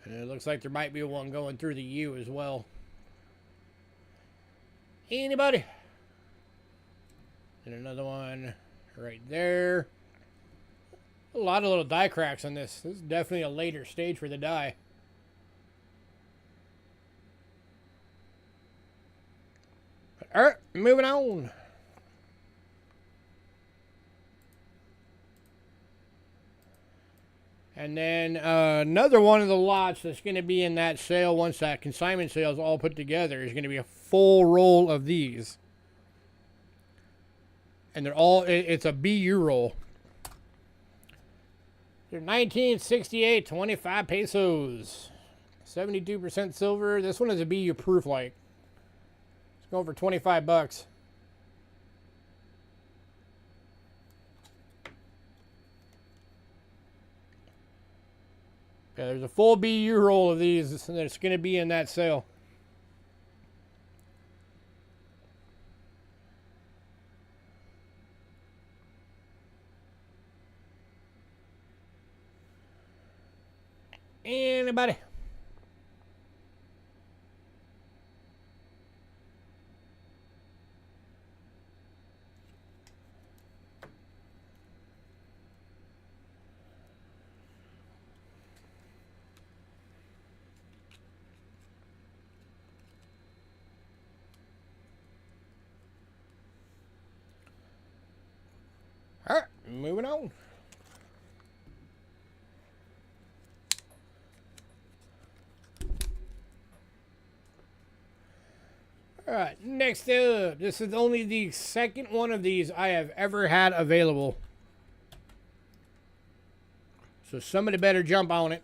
And it looks like there might be one going through the U as well. Anybody? And another one right there. A lot of little die cracks on this. This is definitely a later stage for the die. Alright, moving on. And then another one of the lots that's going to be in that sale, once that consignment sale is all put together, is going to be a full roll of these. And they're all, it's a BU roll. They're 1968, 25 pesos. 72% silver. This one is a BU proof like. It's going for $25. Yeah, there's a full BU roll of these that's going to be in that sale. Anybody? All right, moving on. All right, next up, this is only the second one of these I have ever had available. So somebody better jump on it.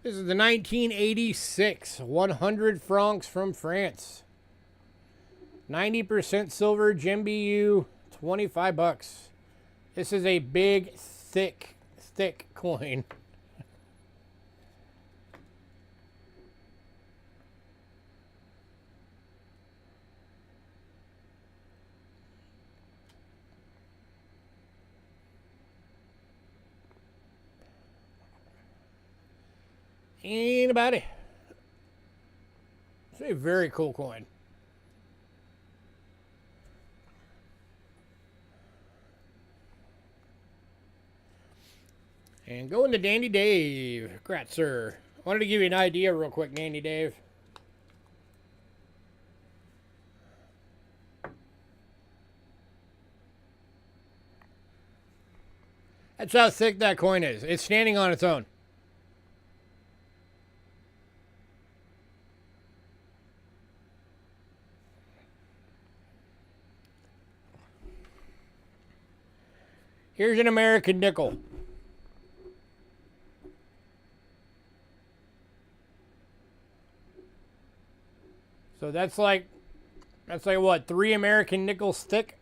This is the 1986 100 francs from France. 90% silver, GMBU, 25 bucks. This is a big, thick coin. Anybody? It's a very cool coin. And going to Dandy Dave. Congrats, sir. I wanted to give you an idea real quick, Dandy Dave. That's how thick that coin is. It's standing on its own. Here's an American nickel. So that's like what, 3 American nickels thick?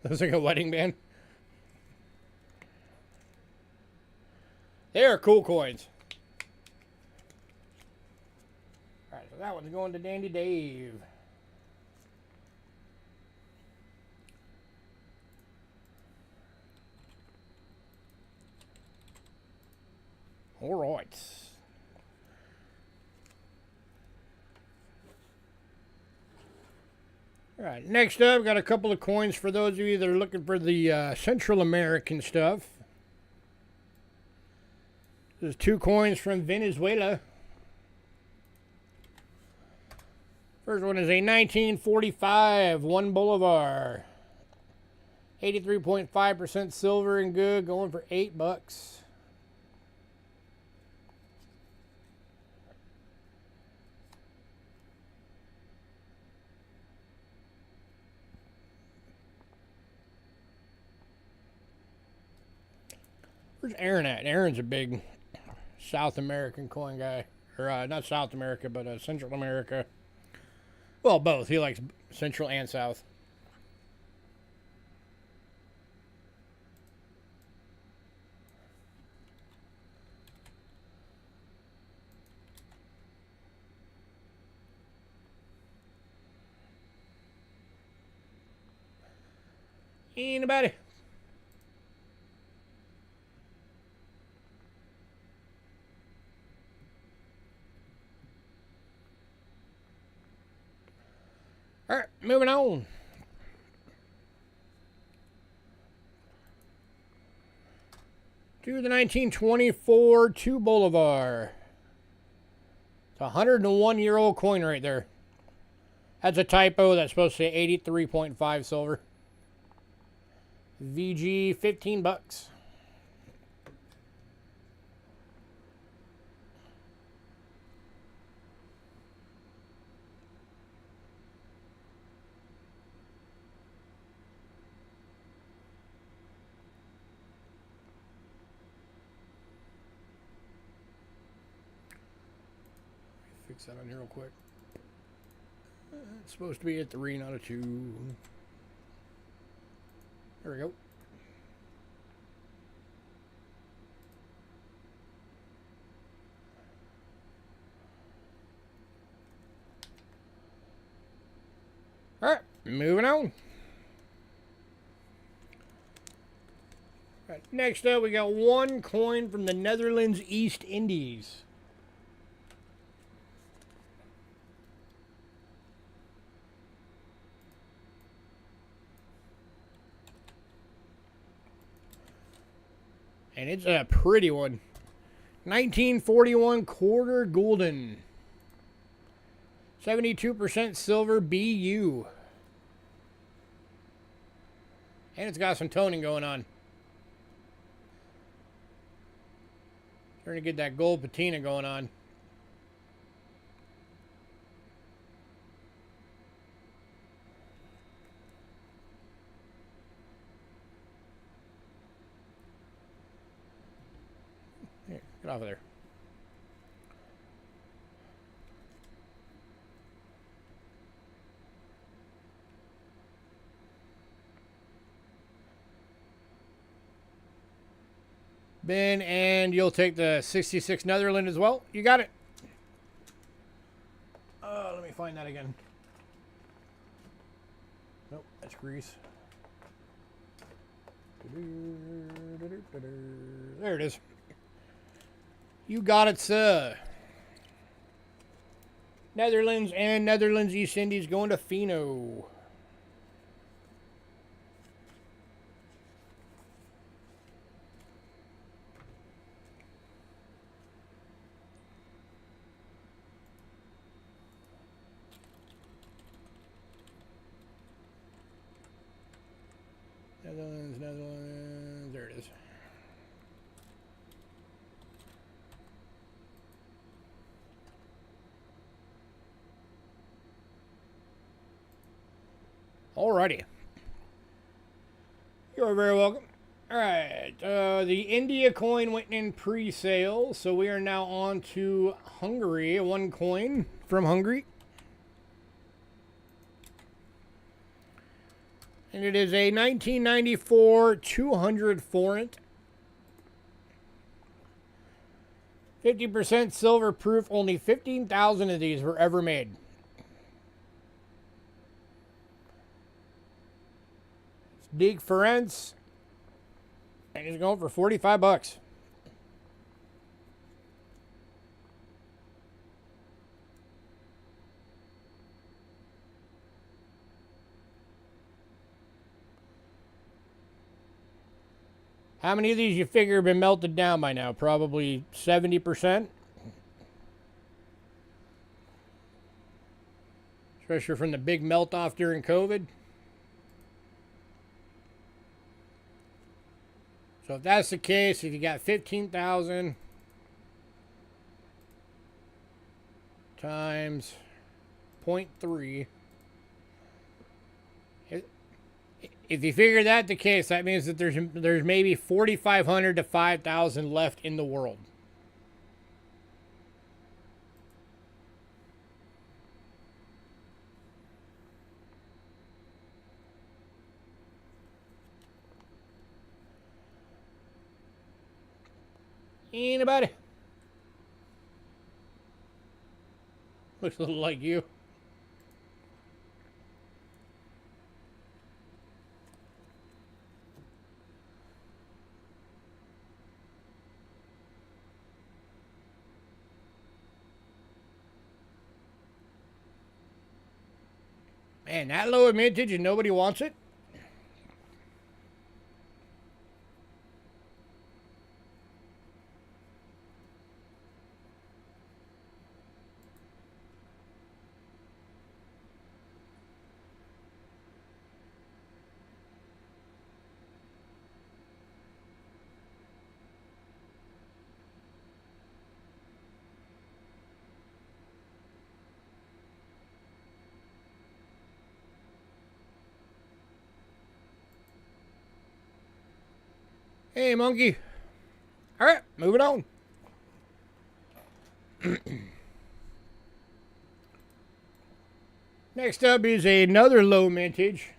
Looks like a wedding band. They are cool coins. Alright, so that one's going to Dandy Dave. Alright. Alright, next up, got a couple of coins for those of you that are looking for the Central American stuff. There's 2 coins from Venezuela. First one is a 1945 1 Bolivar. 83.5% silver and good, going for 8 bucks. Where's Aaron at? Aaron's a big South American coin guy. Or not South America, but Central America. Well, both. He likes Central and South. Anybody? All right, moving on. To the 1924 2 Bolivar. It's a 101-year-old coin right there. That's a typo. That's supposed to say 83.5 silver. VG, 15 bucks. Fix that on here real quick. It's supposed to be a 3, not a 2. There we go. moving on. Right, next up, we got one coin from the Netherlands East Indies. And it's a pretty one. 1941 quarter gulden. 72% silver BU. And it's got some toning going on. Starting to get that gold patina going on. Here, get off of there. Ben, and you'll take the 66 Netherland as well. You got it. Let me find that again. Nope, that's grease. There it is. You got it, sir. Netherlands and Netherlands East Indies going to Fino. Netherlands, there it is. Alrighty. You're very welcome. Alright, the India coin went in pre-sale, so we are now on to Hungary. One coin from Hungary. And it is a 1994 200 forint. 50% silver proof. Only 15,000 of these were ever made. It's Dig Ferenc. And he's going for 45 bucks. How many of these you figure have been melted down by now? Probably 70%. Especially from the big melt off during COVID. So if that's the case, if you got 15,000 times 0.3, if you figure that the case, that means that there's maybe 4,500 to 5,000 left in the world. Anybody? Looks a little like you. Man, that low of mintage and nobody wants it? Hey, monkey. All right, moving on. Next up is another low mintage.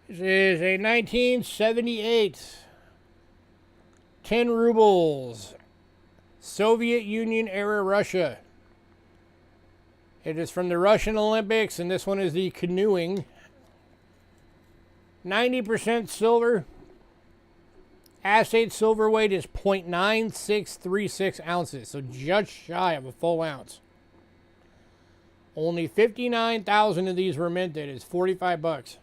This is a 1978 10 rubles, Soviet Union era Russia. It is from the Russian Olympics, and this one is the canoeing. 90% silver. Acetate silver weight is 0.9636 ounces, so just shy of a full ounce. Only 59,000 of these were minted. It's 45 bucks.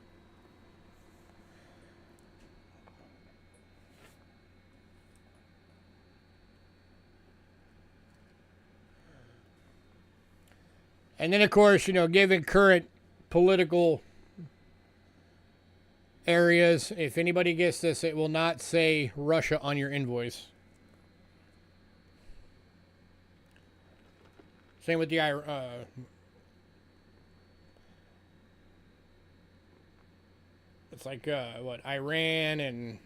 And then, of course, you know, given current political areas, if anybody gets this, it will not say Russia on your invoice. Same with the it's like what, Iran and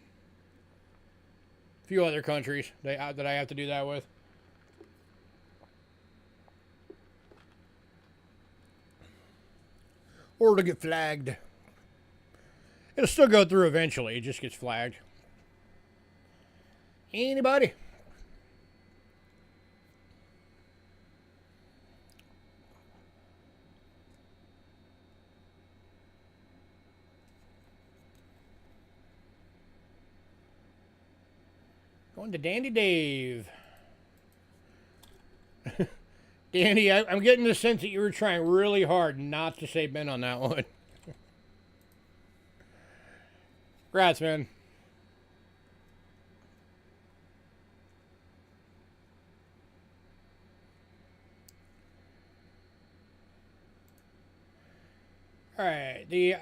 a few other countries that I have to do that with. Or to get flagged. It'll still go through eventually. It just gets flagged. Anybody? Going to Dandy Dave. Danny, I'm getting the sense that you were trying really hard not to say Ben on that one. Congrats, man. Alright, the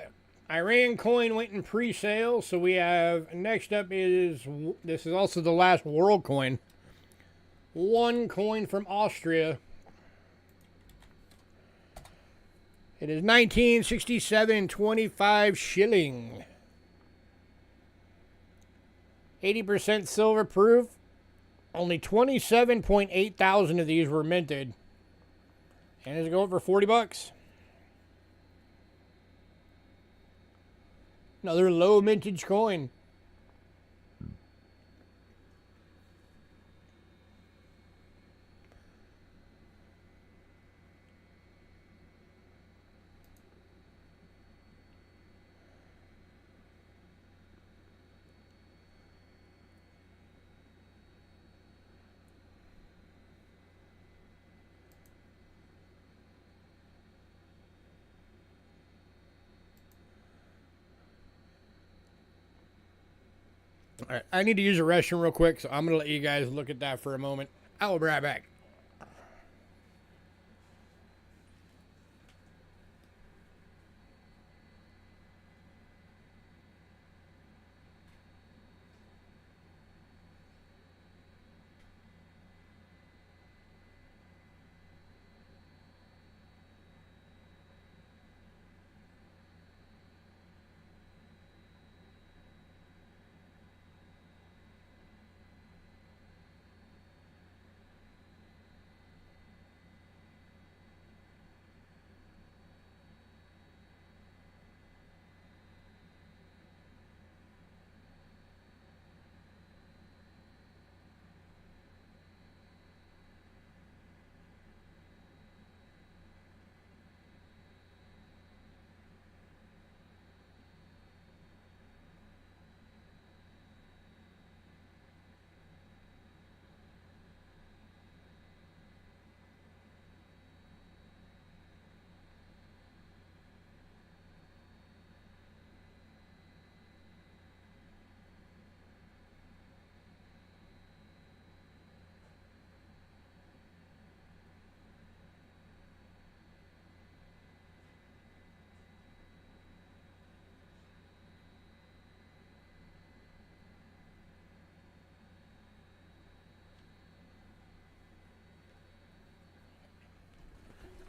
Iran coin went in pre-sale, so we have, next up is, this is also the last world coin. One coin from Austria. It is 1967.25 shilling. 80% silver proof. Only 27.8 thousand of these were minted. And it's going for 40 bucks. Another low mintage coin. All right, I need to use the restroom real quick, so I'm going to let you guys look at that for a moment. I will be right back.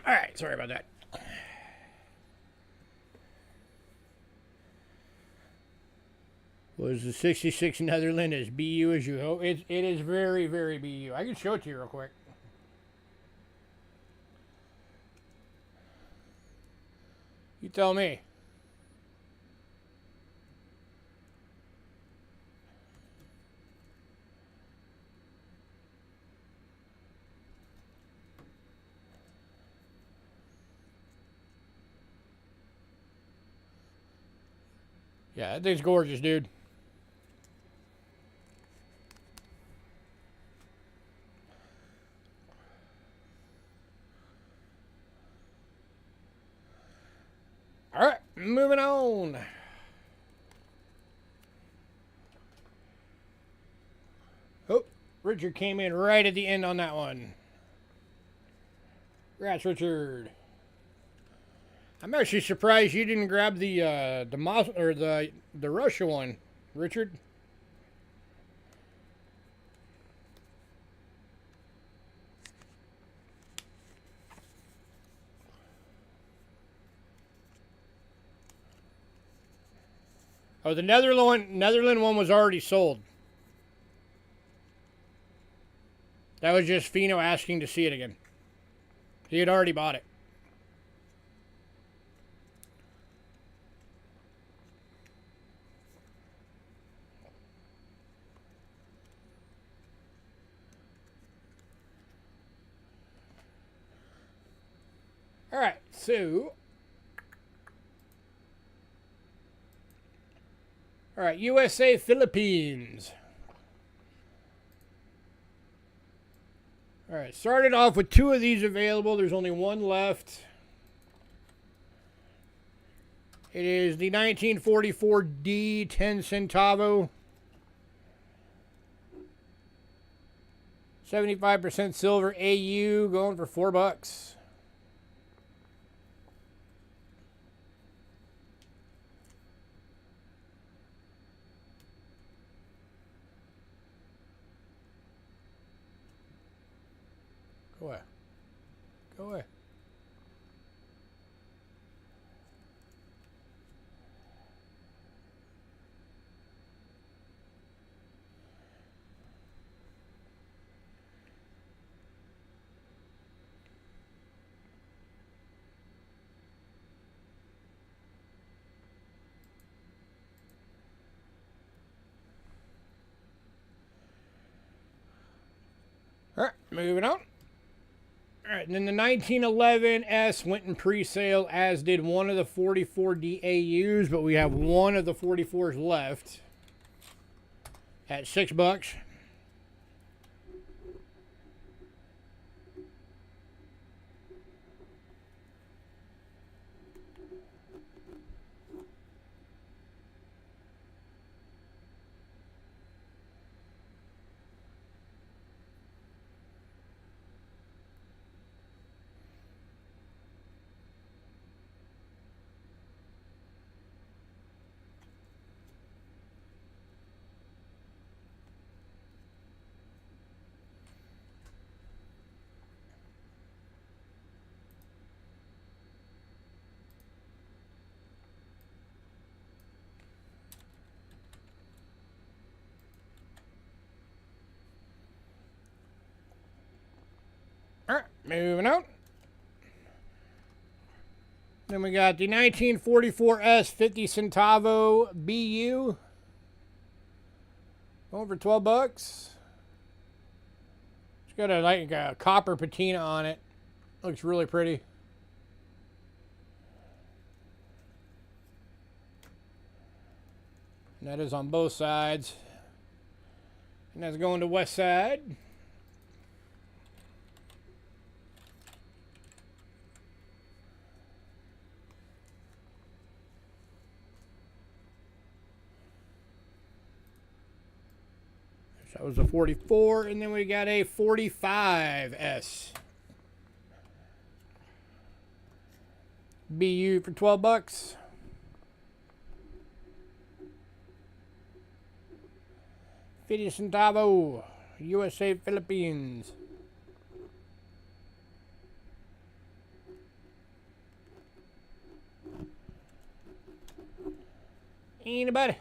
All right, sorry about that. Was the 66 Netherlands as BU as you hope? It is very, very BU. I can show it to you real quick. You tell me. Yeah, that thing's gorgeous, dude. All right, moving on. Oh, Richard came in right at the end on that one. Congrats, Richard. I'm actually surprised you didn't grab the Russia one, Richard. Oh, the Netherlands one was already sold. That was just Fino asking to see it again. He had already bought it. All right, so. All right, USA, Philippines. All right, started off with 2 of these available. There's only 1 left. It is the 1944 D 10 centavo. 75% silver AU, going for $4. Go away. Go away. All right, moving on. All right, and then the 1911 S went in pre-sale, as did one of the 44 DAUs, but we have one of the 44s left at $6. All right, moving on. Then we got the 1944 S 50 centavo BU. Going for $12. It's got a copper patina on it. Looks really pretty. And that is on both sides. And that's going to west side. That was a 44, and then we got a 45S. BU for $12. $50 centavo, USA, Philippines. Anybody?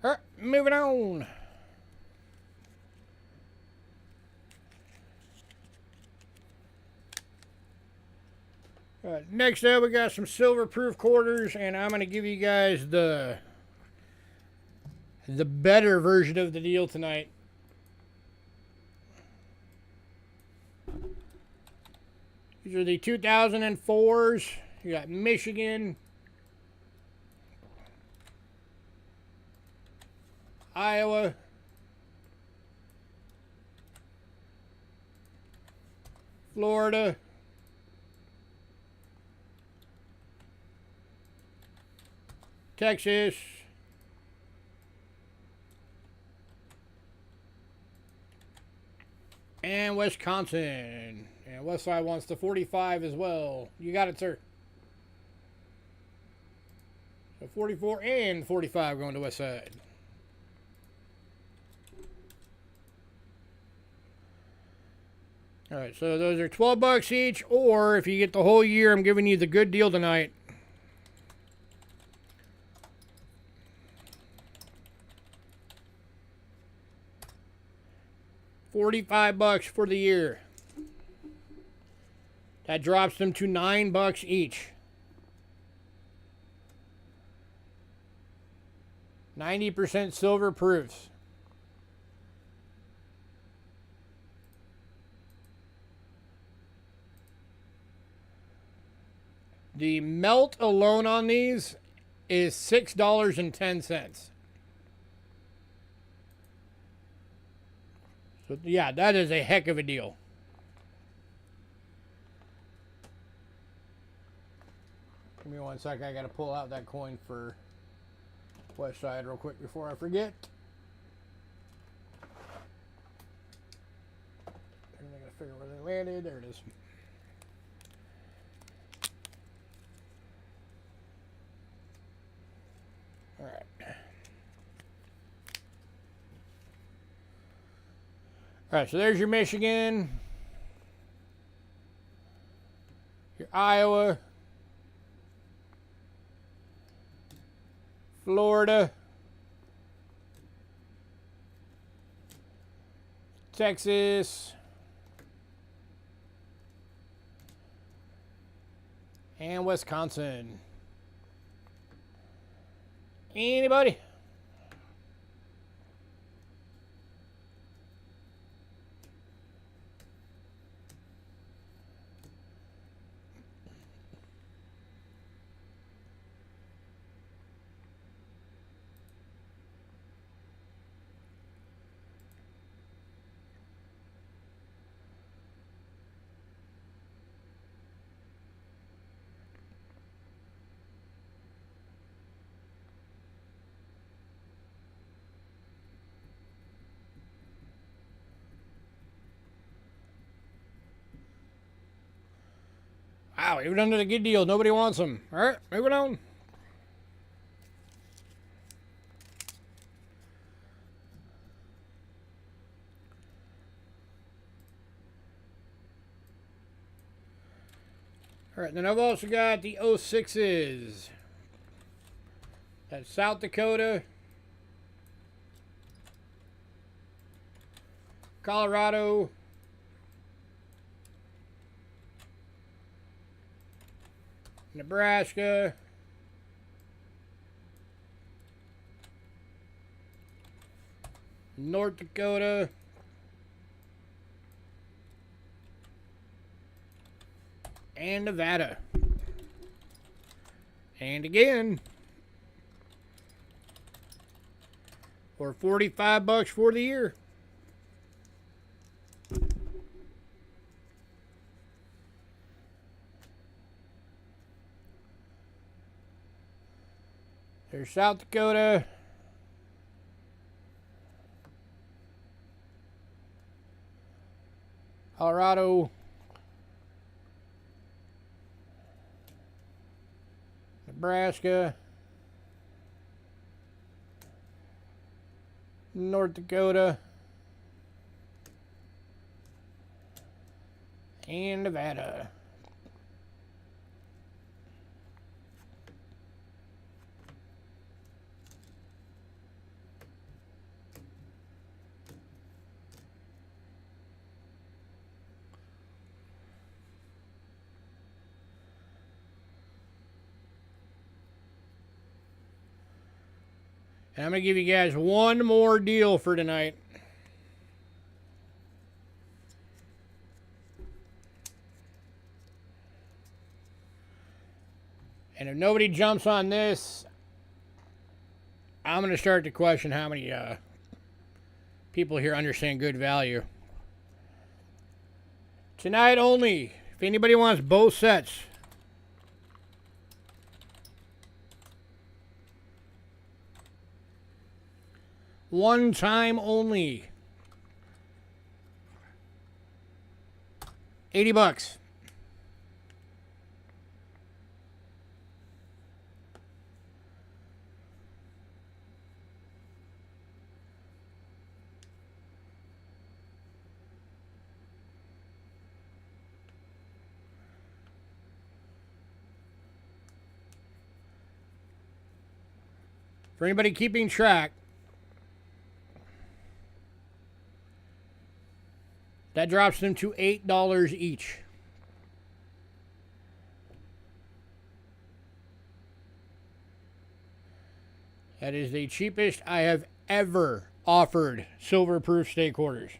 All right, moving on. Next up, we got some silver proof quarters, and I'm going to give you guys the better version of the deal tonight. These are the 2004s. You got Michigan, Iowa, Florida, Texas, and Wisconsin. And Westside wants the 45 as well. You got it, sir. So 44 and 45 going to Westside. All right, so those are $12 each, or if you get the whole year, I'm giving you the good deal tonight. $45 for the year. That drops them to $9 each. 90% silver proofs. The melt alone on these is $6.10. So yeah, that is a heck of a deal. Give me one sec. I got to pull out that coin for Westside real quick before I forget. I got to figure where they landed. There it is. All right. All right, so there's your Michigan, your Iowa, Florida, Texas, and Wisconsin. Anybody? Wow, even under the good deal, nobody wants them. All right, moving on. All right, then I've also got the 06s. That's South Dakota, Colorado, Nebraska, North Dakota, and Nevada. And again, for $45 for the year. There's South Dakota, Colorado, Nebraska, North Dakota, and Nevada. And I'm going to give you guys one more deal for tonight. And if nobody jumps on this, I'm going to start to question how many people here understand good value. Tonight only. If anybody wants both sets. One time only. $80. For anybody keeping track, that drops them to $8 each. That is the cheapest I have ever offered silver proof stake quarters.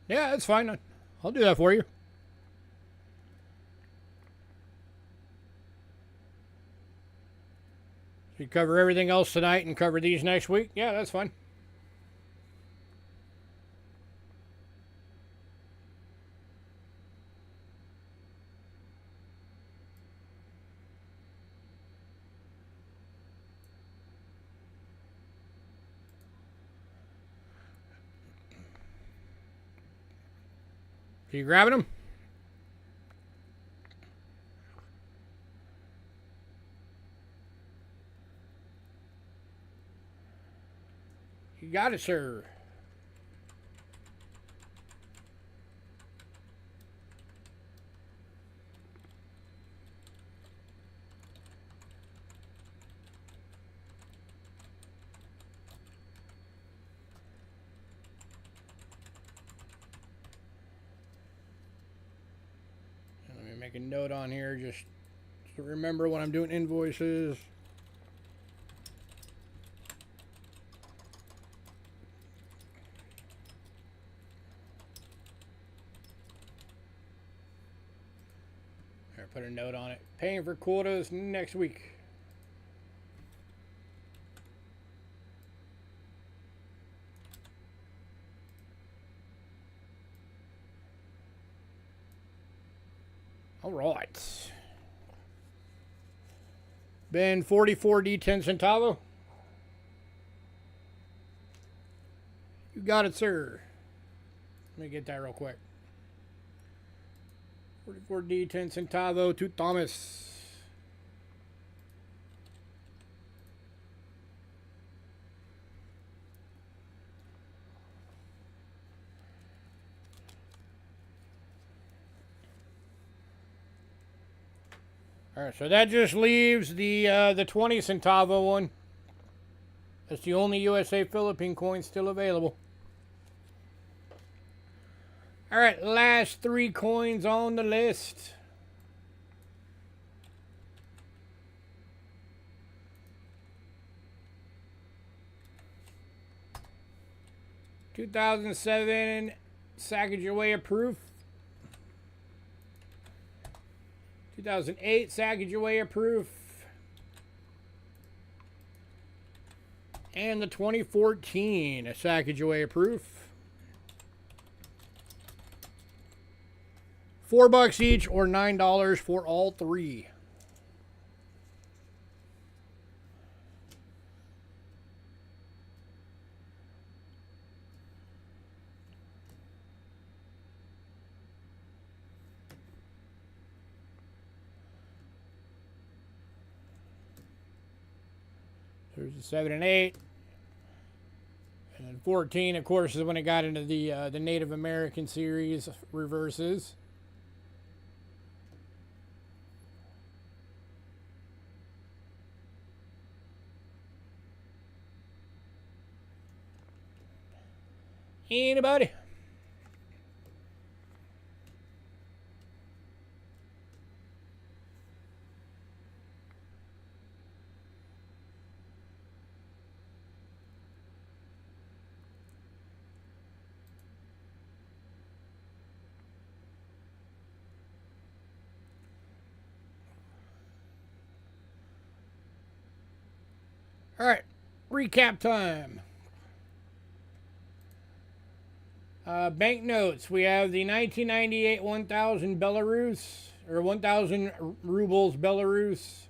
Yeah, that's fine. I'll do that for you. So you cover everything else tonight and cover these next week? Yeah, that's fine. Are you grabbing them? You got it, sir. Let me make a note on here just to remember when I'm doing invoices. There, put a note on it. Paying for quotas next week. All right. Ben 44D 10 centavo. You got it, sir. Let me get that real quick. 44D 10 centavo to Thomas. All right, so that just leaves the 20 centavo one. That's the only USA Philippine coin still available. All right, last three coins on the list. (2007) Sacagawea proof. 2008 Sacagawea proof. And the 2014 Sacagawea proof. $4 each or $9 for all three. There's the 7 and 8. And then 14, of course, is when it got into the Native American series reverses. Anybody? All right, recap time. Banknotes. We have the 1998 1,000 Belarus, or 1,000 rubles Belarus.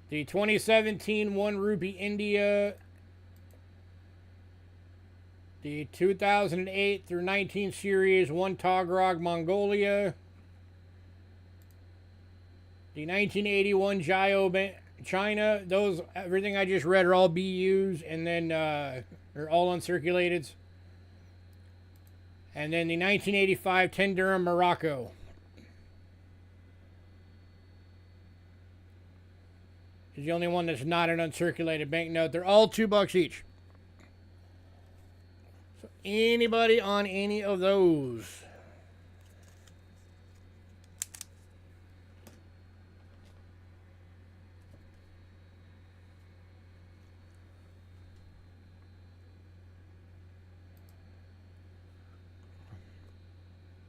The 2017 1 rupee India. The 2008 through 19 series 1 Tagrog Mongolia. The 1981 GAW China. Those, everything I just read are all BUs, and then they're all uncirculated. And then the 1985 10 dirham Morocco. Is the only one that's not an uncirculated banknote. They're all $2 each. So anybody on any of those?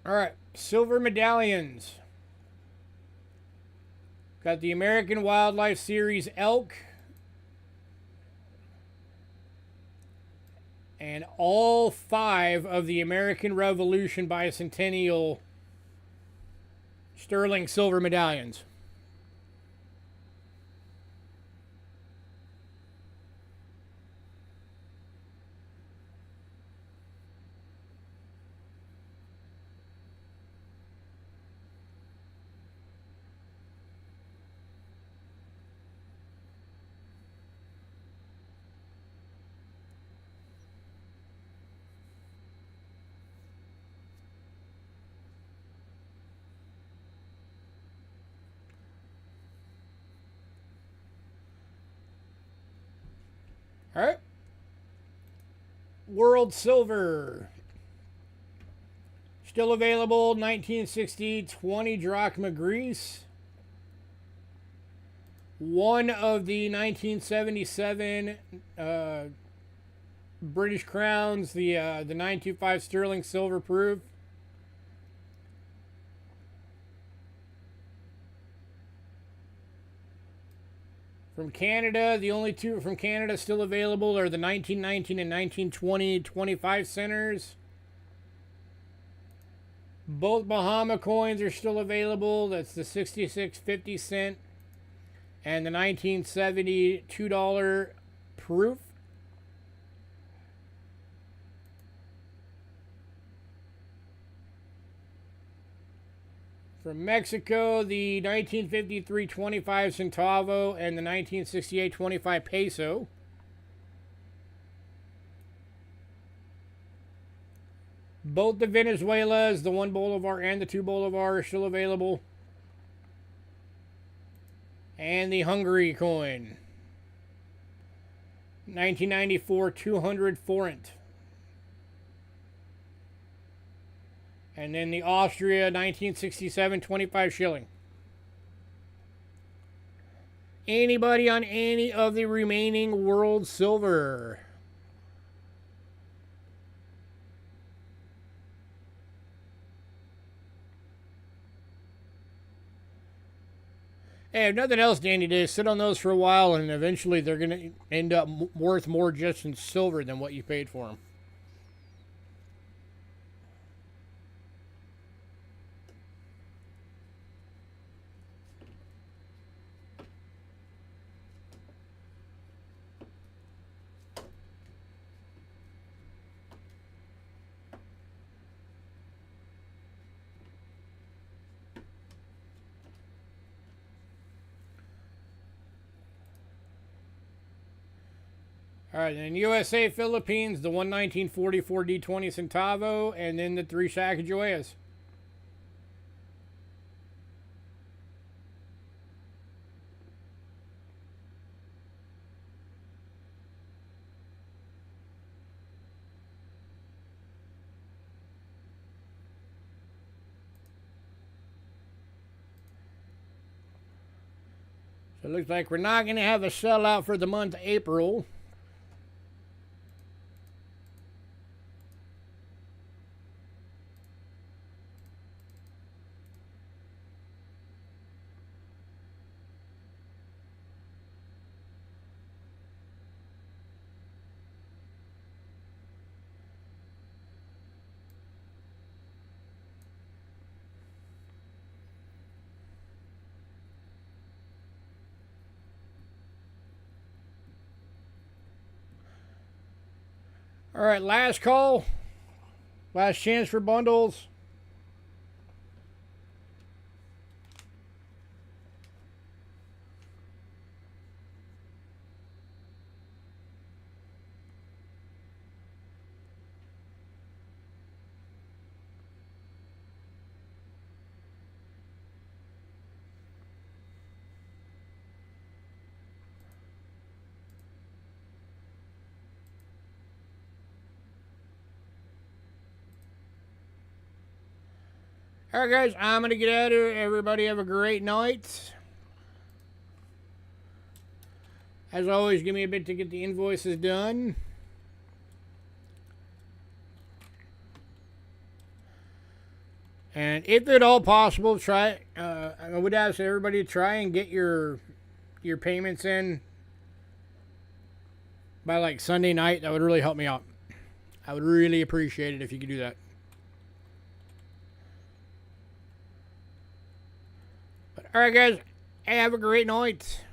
All right, silver medallions. Got the American Wildlife Series elk. And all 5 of the American Revolution Bicentennial sterling silver medallions. All right. World Silver. Still available, 1960 20 drachma Greece. One of the 1977 British crowns, the 925 sterling silver proof. From Canada, the only 2 from Canada still available are the 1919 and 1920 25 centers. Both Bahama coins are still available. That's the 66 50 cent and the 1970 $2 proof. From Mexico, the 1953 25 centavo and the 1968 25 peso. Both the Venezuelas, the 1 bolivar and the 2 bolivar, are still available. And the Hungary coin. 1994 200 forint. And then the Austria 1967 25 shilling. Anybody on any of the remaining world silver? Hey, if nothing else, Danny, to sit on those for a while, and eventually they're going to end up worth more just in silver than what you paid for them. All right, then USA Philippines, the 119.44 D20 centavo, and then the 3 Sacagaweas. So it looks like we're not going to have a sellout for the month of April. All right, last call. Last chance for bundles. All right, guys, I'm going to get out of here. Everybody have a great night. As always, give me a bit to get the invoices done. And if at all possible, I would ask everybody to try and get your payments in by like Sunday night. That would really help me out. I would really appreciate it if you could do that. All right, guys. Hey, have a great night.